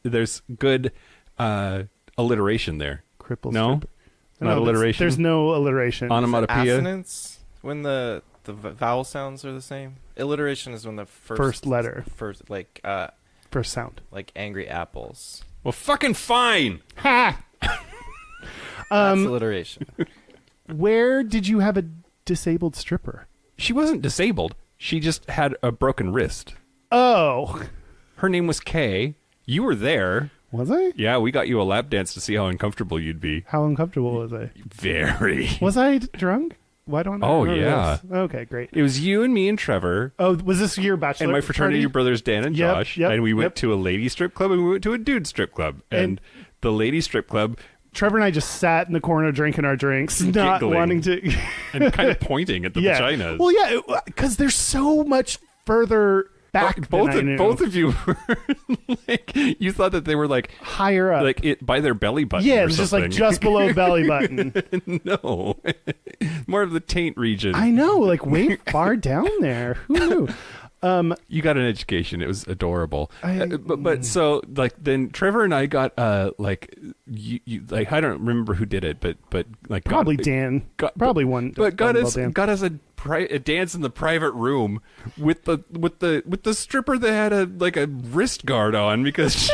there's good alliteration there. Cripple No? stripper. Not No, alliteration? There's no alliteration. Onomatopoeia? Assonance when the vowel sounds are the same. Alliteration is when the First letter. first First sound. like angry apples. Well, fucking fine. Ha! That's alliteration. Where did you have a disabled stripper? She wasn't disabled. She just had a broken wrist. Oh. Her name was Kay. You were there. Was I? Yeah, we got you a lap dance to see how uncomfortable you'd be. How uncomfortable was I? Very. Was I drunk? Why don't I Oh, remember yeah. this? Okay, great. It was you and me and Trevor Oh, was this your bachelor and my fraternity party? brothers Dan and Yep, Josh. yep, and we went yep. to a lady strip club and we went to a dude strip club. And the lady strip club, Trevor and I just sat in the corner drinking our drinks, not Giggling. wanting to. and kind of pointing at the yeah. vaginas. Well, yeah, because they're so much further back both than I knew. both of you were like, you thought that they were like higher up. by their belly button. yeah, or it was just like something. just below belly button. No, more of the taint region. I know, like way far down there. Who knew? You got an education. It was adorable. I- But so like then Trevor and I got like you like I don't remember who did it, but like Probably got, Dan. got- Probably one. But got us Dan. a dance in the private room with the stripper that had a wrist guard on because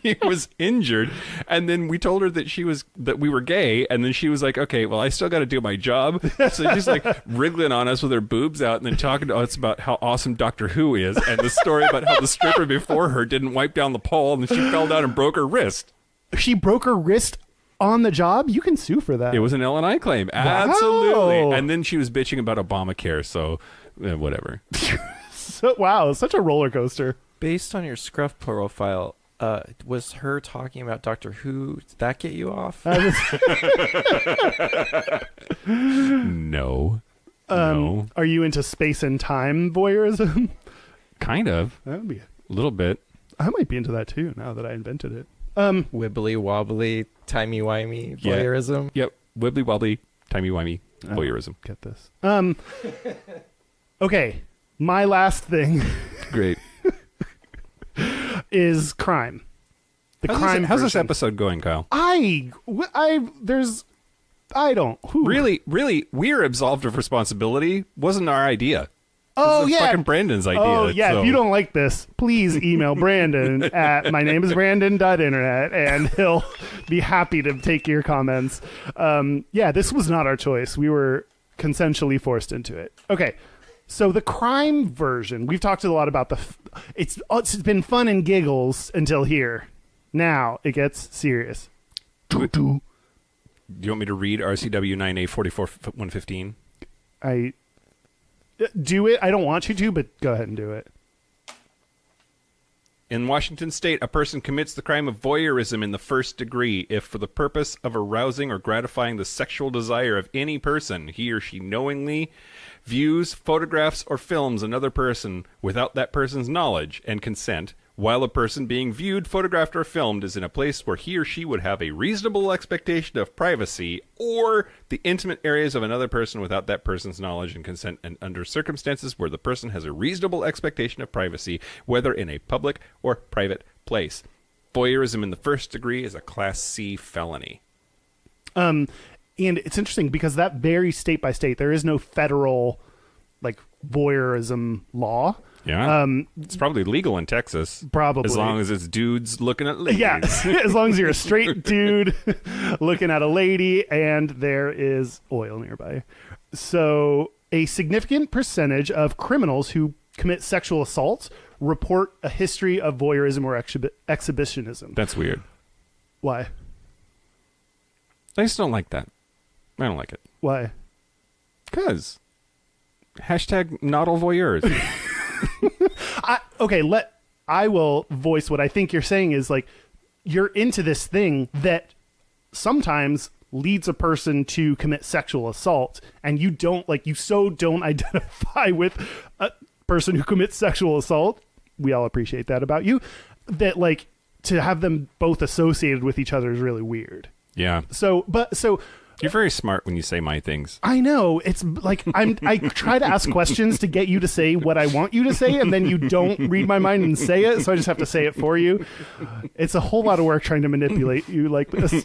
she was injured, and then we told her that we were gay, and then she was like, okay, well I still got to do my job, so she's like wriggling on us with her boobs out, and then talking to us about how awesome Doctor Who is, and the story about how the stripper before her didn't wipe down the pole, and then she fell down and broke her wrist. She broke her wrist on the job. You can sue for that. It was an L&I claim. Absolutely. And then she was bitching about Obamacare, so whatever. So, wow, such a roller coaster. Based on your scruff profile, was her talking about Doctor Who? Did that get you off? No. No. Are you into space and time voyeurism? Kind of. That would be. A little bit. I might be into that too. Now that I invented it. Wibbly wobbly, timey wimey, Yeah. voyeurism. Yep. Wibbly wobbly, timey-wimey, voyeurism. Get this. Okay, my last thing Great. is crime. How's this version. episode going, Kyle? Who? Really, we're absolved of responsibility. Wasn't our idea. Oh, This is yeah. fucking Brandon's idea. Oh, yeah. so- If you don't like this, please email Brandon at mynameisbrandon.internet, and he'll be happy to take your comments. Yeah, this was not our choice. We were consensually forced into it. Okay. So the crime version, we've talked a lot about it's been fun and giggles until here. Now it gets serious. Do you want me to read RCW 9A 44-115? I do it. I don't want you to, but go ahead and do it. In Washington State, a person commits the crime of voyeurism in the first degree if, for the purpose of arousing or gratifying the sexual desire of any person, he or she knowingly views, photographs, or films another person without that person's knowledge and consent, while a person being viewed, photographed, or filmed is in a place where he or she would have a reasonable expectation of privacy, or the intimate areas of another person without that person's knowledge and consent, and under circumstances where the person has a reasonable expectation of privacy, whether in a public or private place. Voyeurism in the first degree is a Class C felony. And it's interesting because that varies state by state. There is no federal like voyeurism law. Yeah. It's probably legal in Texas. Probably. As long as it's dudes looking at ladies. Yeah, as long as you're a straight dude looking at a lady and there is oil nearby. So a significant percentage of criminals who commit sexual assaults report a history of voyeurism or exhibitionism. That's weird. Why? I just don't like that. I don't like it. Why? Because. Hashtag not all voyeurs. I will voice what I think you're saying is like you're into this thing that sometimes leads a person to commit sexual assault and you don't identify with a person who commits sexual assault. We all appreciate that about you. That like to have them both associated with each other is really weird. Yeah. So You're very smart when you say my things. I know. It's like I try to ask questions to get you to say what I want you to say, and then you don't read my mind and say it, so I just have to say it for you. It's a whole lot of work trying to manipulate you like this.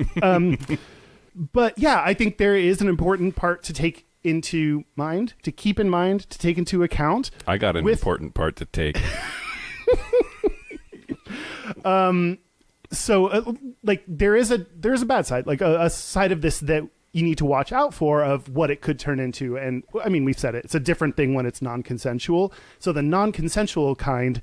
But yeah, I think there is an important part to take into mind, to keep in mind, to take into account. I got an important part to take. So like there is a bad side, like a side of this that you need to watch out for of what it could turn into. And I mean, we've said it, it's a different thing when it's non-consensual. So the non-consensual kind,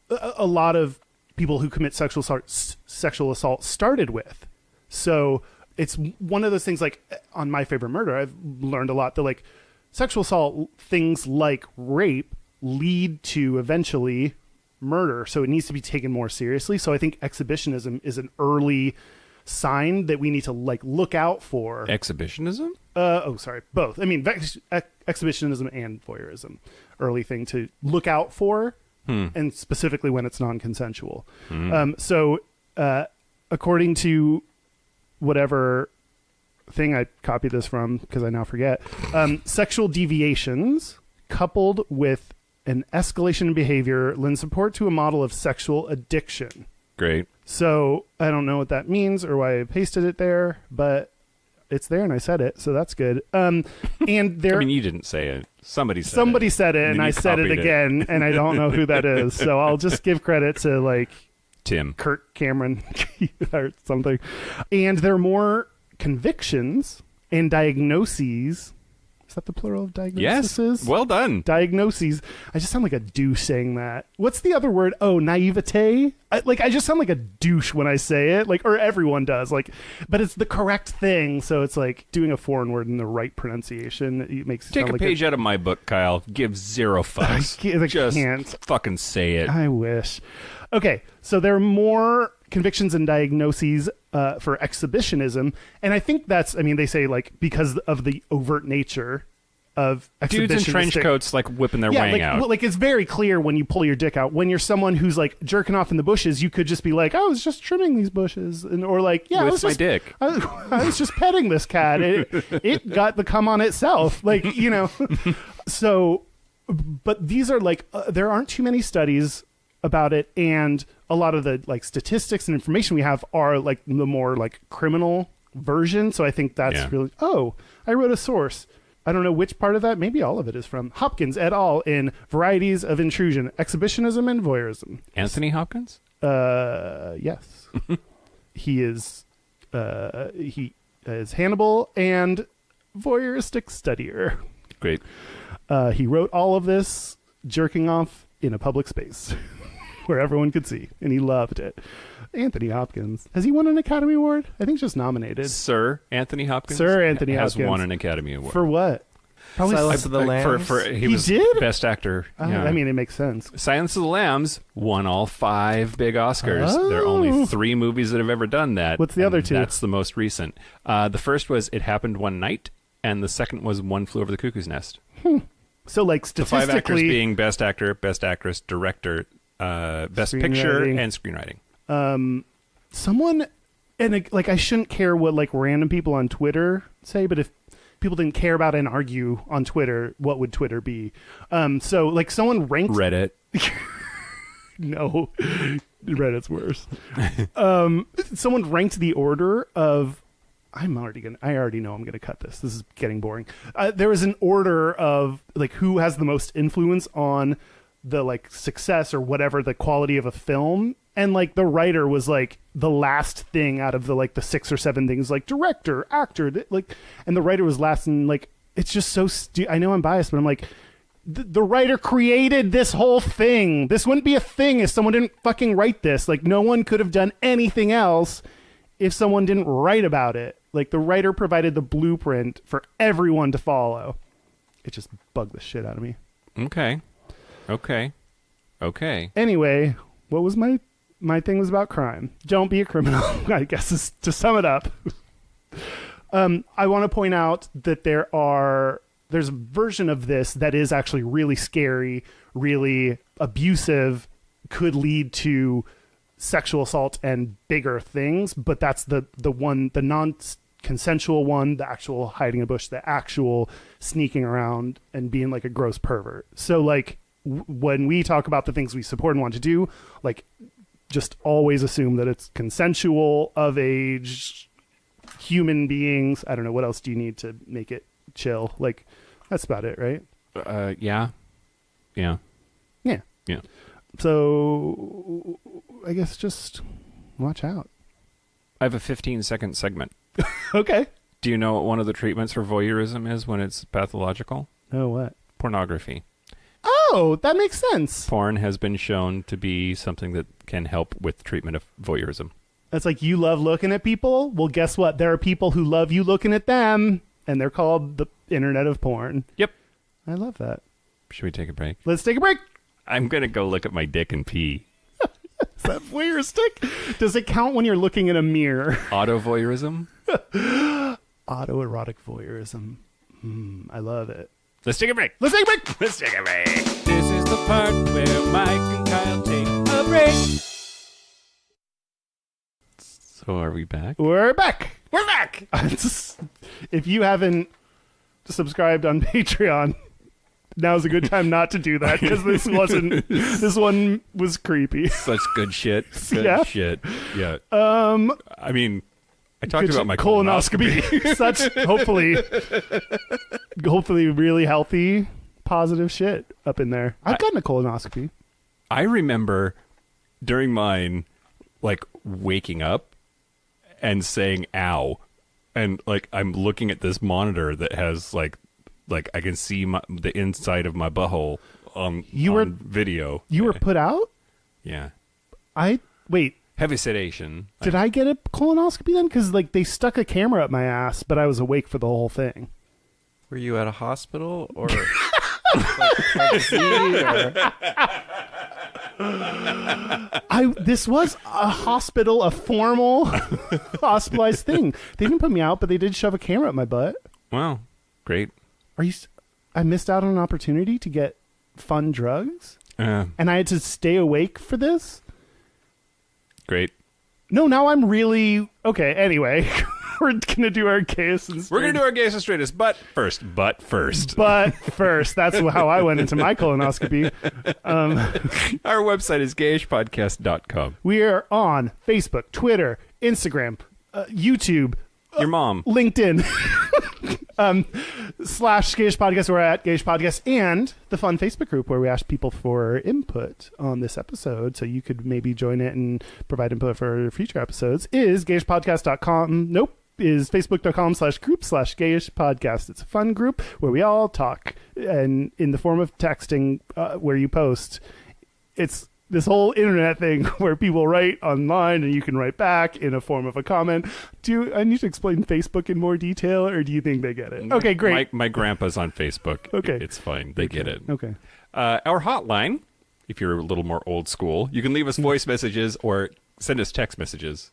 a lot of people who commit sexual assault started with. So it's one of those things like on My Favorite Murder, I've learned a lot that like sexual assault, things like rape lead to eventually murder. So it needs to be taken more seriously. So I think exhibitionism is an early sign that we need to like look out for. Exhibitionism? Both. I mean, exhibitionism and voyeurism, early thing to look out for, and specifically when it's non-consensual. So according to whatever thing I copied this from, because I now forget, sexual deviations coupled with an escalation in behavior lend support to a model of sexual addiction. Great. So I don't know what that means or why I pasted it there, but it's there and I said it, so that's good. And there, I mean, you didn't say it. Somebody said it, and I said it again, and I don't know who that is. So I'll just give credit to like Tim Kurt Cameron or something. And there are more convictions and diagnoses. Is that the plural of diagnoses? Yes. Well done. Diagnoses. I just sound like a douche saying that. What's the other word? Oh, naivete. I just sound like a douche when I say it. Like, or everyone does. Like, but it's the correct thing. So it's like doing a foreign word in the right pronunciation. It makes it Take sound a like page out of my book, Kyle. Give zero fucks. I Just can't. fucking say it. I wish. Okay, so there are more convictions and diagnoses for exhibitionism, and I think that's, I mean, they say like because of the overt nature of Dudes in trench coats like whipping their wang out. Well, like it's very clear when you pull your dick out. When you're someone who's like jerking off in the bushes, you could just be like, "I was just trimming these bushes," or like, "Yeah, with my dick. I was just petting this cat. It got the cum on itself." Like, you know. So, but these are like there aren't too many studies about it, and a lot of the like statistics and information we have are like the more like criminal version. So I think that's really, I wrote a source. I don't know which part of that, maybe all of it is from Hopkins et al. In Varieties of Intrusion, Exhibitionism and Voyeurism. Anthony Hopkins? Yes. He is Hannibal and voyeuristic studier. Great. He wrote all of this jerking off in a public space where everyone could see, and he loved it. Anthony Hopkins. Has he won an Academy Award? I think just nominated. Sir Anthony Hopkins. Sir Anthony has Hopkins. won an Academy Award. For what? Probably Silence of the Lambs. He He was did? Best Actor. Yeah. I mean, it makes sense. Silence of the Lambs won all 5 big Oscars. There are only 3 movies that have ever done that. What's the other and 2? That's the most recent. The first was It Happened One Night, and the second was One Flew Over the Cuckoo's Nest. So, like, The 5 actors statistically, being Best Actor, Best Actress, Director, Best Picture, Screenwriting. and Screenwriting. someone, and like, I shouldn't care what like random people on Twitter say, but if people didn't care about and argue on Twitter, what would Twitter be? So, like, someone ranked Reddit. No, Reddit's worse. Someone ranked the order of. I already know I'm gonna cut this. This is getting boring. There was an order of like who has the most influence on the like success or whatever the quality of a film, and like the writer was like the last thing out of the like the 6 or 7 things, like director, actor, like, and the writer was last, and like it's just so. I know I'm biased, but I'm like. The writer created this whole thing. This wouldn't be a thing if someone didn't fucking write this. Like, no one could have done anything else if someone didn't write about it. Like, the writer provided the blueprint for everyone to follow. It just bugged the shit out of me. Okay. Anyway, what was my thing was about crime. Don't be a criminal, I guess, is to sum it up. I want to point out that there's a version of this that is actually really scary, really abusive, could lead to sexual assault and bigger things, but that's the non-consensual one, the actual hiding in a bush, the actual sneaking around and being like a gross pervert. So like when we talk about the things we support and want to do, like just always assume that it's consensual, of age, human beings. I don't know, what else do you need to make it chill? Like, that's about it, right? Yeah. So I guess just watch out. I have a 15-second segment. Okay. Do you know what one of the treatments for voyeurism is when it's pathological? Oh, what? Pornography. Oh, that makes sense. Porn has been shown to be something that can help with treatment of voyeurism. That's like, you love looking at people? Well, guess what? There are people who love you looking at them, and they're called the internet of porn. Yep. I love that. Should we take a break? Let's take a break. I'm going to go look at my dick and pee. Is that voyeuristic? Does it count when you're looking in a mirror? Auto voyeurism? Autoerotic voyeurism. I love it. Let's take a break. Let's take a break. Let's take a break. This is the part where Mike and Kyle take a break. So are we back? We're back. We're back. If you haven't subscribed on Patreon, now's a good time not to do that, because this one was creepy. Such good shit. Good Yeah. shit. Yeah. I mean, I talked about my colonoscopy. Such hopefully really healthy, positive shit up in there. I've gotten a colonoscopy. I remember during mine, like, waking up and saying "ow," and like I'm looking at this monitor that has like I can see the inside of my butthole on video. You were put out? Yeah. Wait. Heavy sedation. Did I get a colonoscopy then? Because like they stuck a camera up my ass, but I was awake for the whole thing. Were you at a hospital or? This was a hospital, a formal hospitalized thing. They didn't put me out, but they did shove a camera up my butt. Wow. Great. I missed out on an opportunity to get fun drugs, and I had to stay awake for this. Great. No, now I'm really okay. Anyway, we're gonna do our gayest and We're gonna do our gayest and straightest, but first. But first, that's how I went into my colonoscopy. Our website is gayishpodcast.com. We are on Facebook, Twitter, Instagram, YouTube, Your mom. LinkedIn, / Gayish Podcast. We're at Gayish Podcast, and the fun Facebook group where we ask people for input on this episode, so you could maybe join it and provide input for future episodes, is gayishpodcast.com. Nope. is facebook.com/group/gayish podcast. It's a fun group where we all talk, and in the form of texting, where you post. It's this whole internet thing where people write online and you can write back in a form of a comment. Do I need to explain Facebook in more detail, or do you think they get it? Okay, great. My grandpa's on Facebook. Okay. It's fine. They get it. Okay. Our hotline, if you're a little more old school, you can leave us voice messages or send us text messages.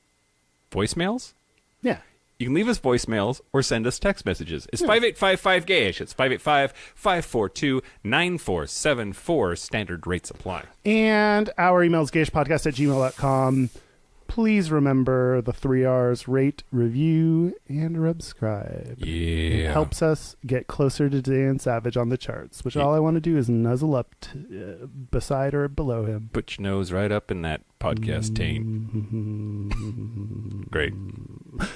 Voicemails? Yeah. You can leave us voicemails or send us text messages. It's 5855-GAYISH. It's 585-542-9474. Standard rates apply. And our email is gayishpodcast@gmail.com. Please remember the 3 R's: rate, review, and subscribe. Yeah. It helps us get closer to Dan Savage on the charts, which all I want to do is nuzzle up beside or below him. Put your nose right up in that podcast taint. Great.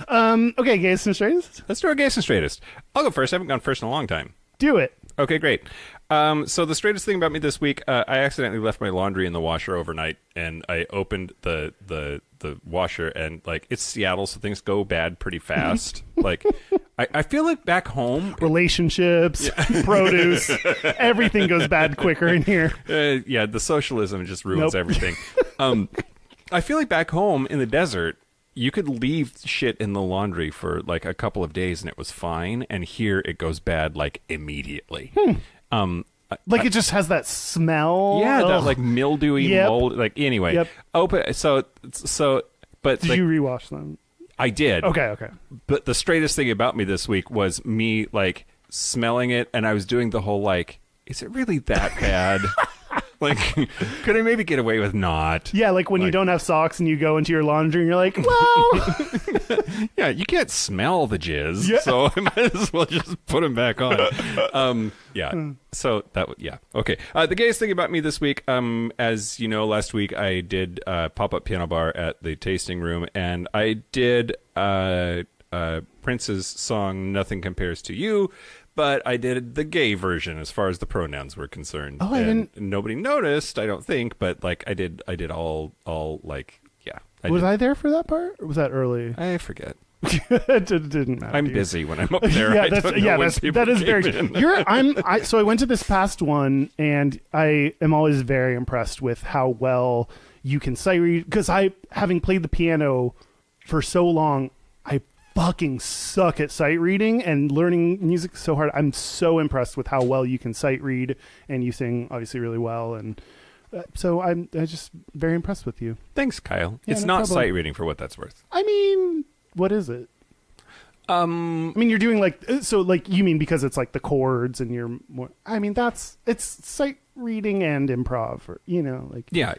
Okay, gayest and straightest? Let's do our gayest and straightest. I'll go first. I haven't gone first in a long time. Do it. Okay, great. So the straightest thing about me this week, I accidentally left my laundry in the washer overnight, and I opened the washer, and like it's Seattle, so things go bad pretty fast. Like I feel like back home, relationships, produce, everything goes bad quicker in here. Yeah, the socialism just ruins everything. I feel like back home in the desert, you could leave shit in the laundry for like a couple of days and it was fine, and here it goes bad like immediately. Like it just has that smell. Yeah, Ugh. that like mildewy mold. Like anyway, open. So, but did like, you rewash them? I did. Okay. But the straightest thing about me this week was me like smelling it, and I was doing the whole like, is it really that bad? Like, could I maybe get away with not? Yeah, like when you don't have socks and you go into your laundry and you're like, well... Yeah, you can't smell the jizz, so I might as well just put them back on. So that okay. The gayest thing about me this week, as you know, last week I did pop-up piano bar at the tasting room, and I did Prince's song "Nothing Compares to You." But I did the gay version as far as the pronouns were concerned. Oh, I didn't. Nobody noticed, I don't think. But like, I did all like, yeah. Was I there for that part, or was that early? I forget. It didn't matter. I'm busy when I'm up there. Yeah, I don't know when people that is came very. in. So I went to this past one, and I am always very impressed with how well you can sight read. Because having played the piano for so long, I fucking suck at sight reading, and learning music so hard. I'm so impressed with how well you can sight read, and you sing obviously really well, and so I'm just very impressed with you. Thanks, Kyle. Yeah, it's no not problem. sight reading for what that's worth. I mean, what is it? I mean, you're doing like, so like, you mean because it's like the chords and you're more, I mean, it's sight reading and improv, or, you know, like, Yeah.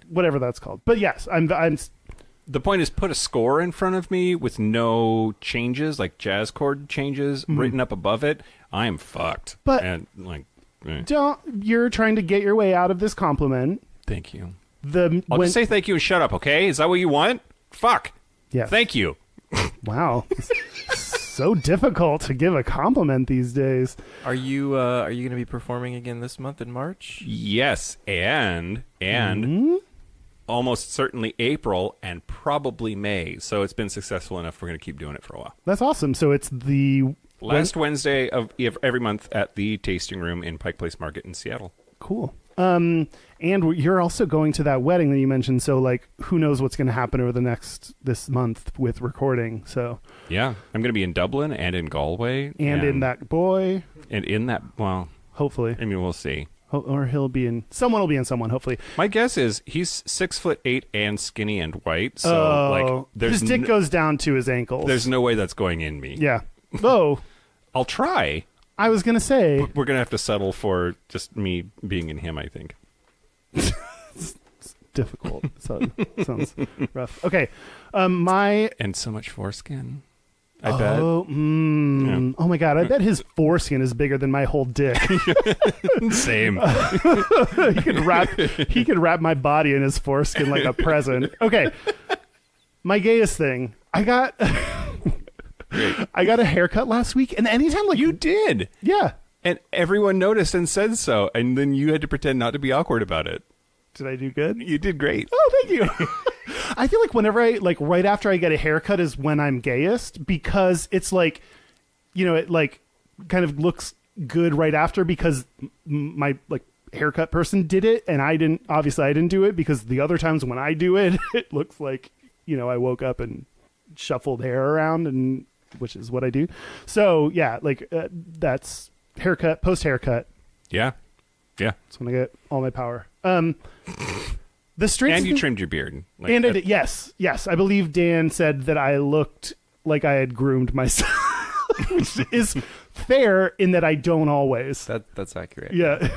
whatever that's called. But yes, I'm The point is, put a score in front of me with no changes, like jazz chord changes, written up above it. I'm fucked. But and like, you're trying to get your way out of this compliment. thank you. I'll just say thank you and shut up, okay? Is that what you want? Fuck. Yeah. Thank you. Wow. So difficult to give a compliment these days. Are you going to be performing again this month in March? Yes, and almost certainly April and probably May. So it's been successful enough. We're going to keep doing it for a while. That's awesome. So it's the Last Wednesday of every month at the Tasting Room in Pike Place Market in Seattle. Cool. And you're also going to that wedding that you mentioned. So like, who knows what's going to happen over this month with recording. So Yeah, I'm going to be in Dublin and in Galway. And in that boy. And in that, well, hopefully. I mean, we'll see. Or someone will be in someone, hopefully. My guess is he's 6'8" and skinny and white. So like, his dick goes down to his ankles. There's no way that's going in me. Yeah. Oh, I'll try. I was gonna say We're going to have to settle for just me being in him, I think. it's difficult. So, sounds rough. Okay. And so much foreskin. I bet. Oh my god! I bet his foreskin is bigger than my whole dick. Same. He could wrap my body in his foreskin like a present. Okay. My gayest thing. I got a haircut last week, and anytime like You did. yeah. And everyone noticed and said so, and then you had to pretend not to be awkward about it. Did I do good? You did great. Oh, thank you. I feel like whenever I like right after I get a haircut is when I'm gayest, because it's like, you know, it like kind of looks good right after because my like haircut person did it and I didn't do it, because the other times when I do it, it looks like, you know, I woke up and shuffled hair around, and which is what I do. So yeah, like that's haircut, post haircut. Yeah. That's when I get all my power. The straight And you trimmed your beard. Like, and I did, yes. I believe Dan said that I looked like I had groomed myself, which is fair in that I don't always. That's accurate. Yeah.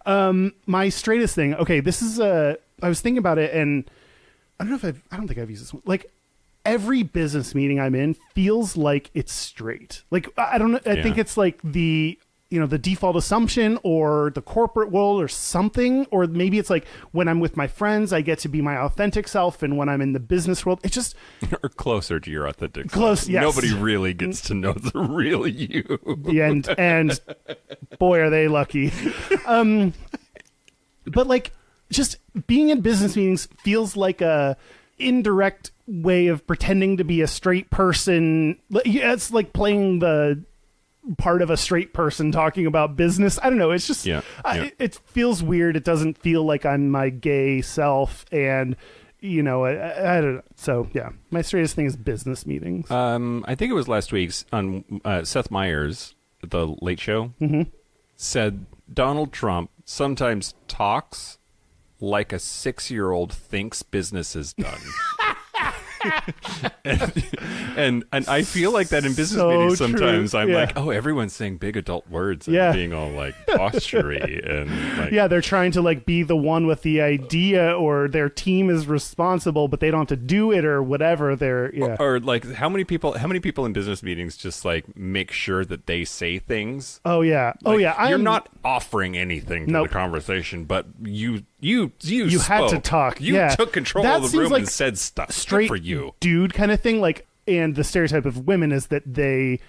My straightest thing. Okay, this is I was thinking about it, and I don't think I've used this one. Like, every business meeting I'm in feels like it's straight. Like, I don't know. I think it's like the default assumption, or the corporate world, or something. Or maybe it's like when I'm with my friends, I get to be my authentic self, and when I'm in the business world, it's just or closer to your authentic close. self. Yes. Nobody really gets to know the real you. and boy, are they lucky. But like, just being in business meetings feels like a indirect way of pretending to be a straight person. It's like playing the part of a straight person talking about business. I don't know. It's just, it feels weird. It doesn't feel like I'm my gay self. And, you know, I don't know. So yeah, my straightest thing is business meetings. I think it was last week's on Seth Meyers, The Late Show, said Donald Trump sometimes talks like a 6-year-old thinks business is done. and I feel like that in business meetings sometimes. True. I'm like, oh, everyone's saying big adult words and being all like postury and like, they're trying to like be the one with the idea, or their team is responsible, but they don't have to do it or whatever. They're or like how many people in business meetings just like make sure that they say things. Oh yeah, you're not offering anything to the conversation, but you had to talk. You took control of the room and said stuff. Straight for you, dude, kind of thing. Like, and the stereotype of women is that they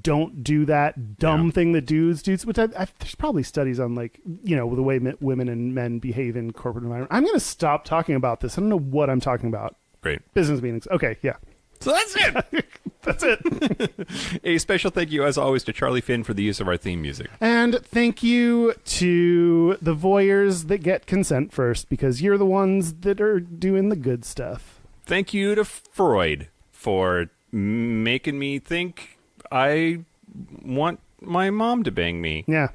don't do that dumb thing that dudes do. Which there's probably studies on, like, you know, the way women and men behave in corporate environment. I'm gonna stop talking about this. I don't know what I'm talking about. Great. Business meetings. Okay, yeah. So that's it. That's it. A special thank you, as always, to Charlie Finn for the use of our theme music. And thank you to the voyeurs that get consent first, because you're the ones that are doing the good stuff. Thank you to Freud for making me think I want my mom to bang me. Yeah.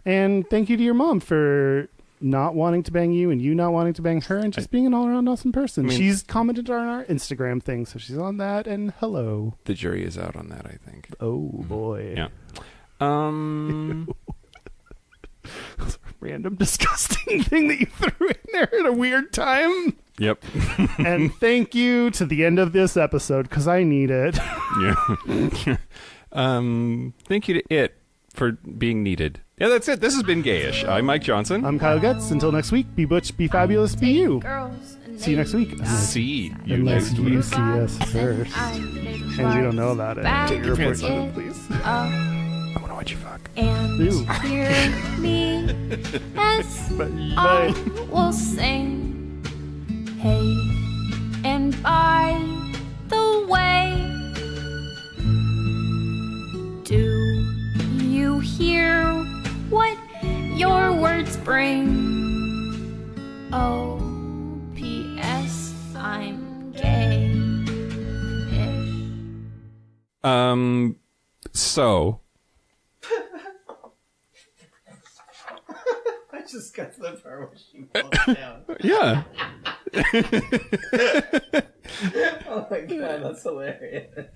And thank you to your mom for not wanting to bang you and you not wanting to bang her, and just being an all-around awesome person. I mean, she's commented on our Instagram thing, so she's on that, and hello. The jury is out on that, I think. Oh, boy. Yeah. Random disgusting thing that you threw in there at a weird time. Yep. And thank you to the end of this episode, because I need it. Yeah. Thank you to it for being needed. Yeah, that's it. This has been Gayish. I'm Mike Johnson. I'm Kyle Getz. Until next week, be butch, be fabulous, be you. See you next week. See you Unless next you week. see us first. And we don't know about it. Take your report, please. I want to watch you fuck. And Ew. hear me as I will sing. Hey, and by the way, do you hear what your words bring? Oh, P.S. I'm gay-ish. So... I just got to the part where she falls down. Yeah. Oh my god, that's hilarious.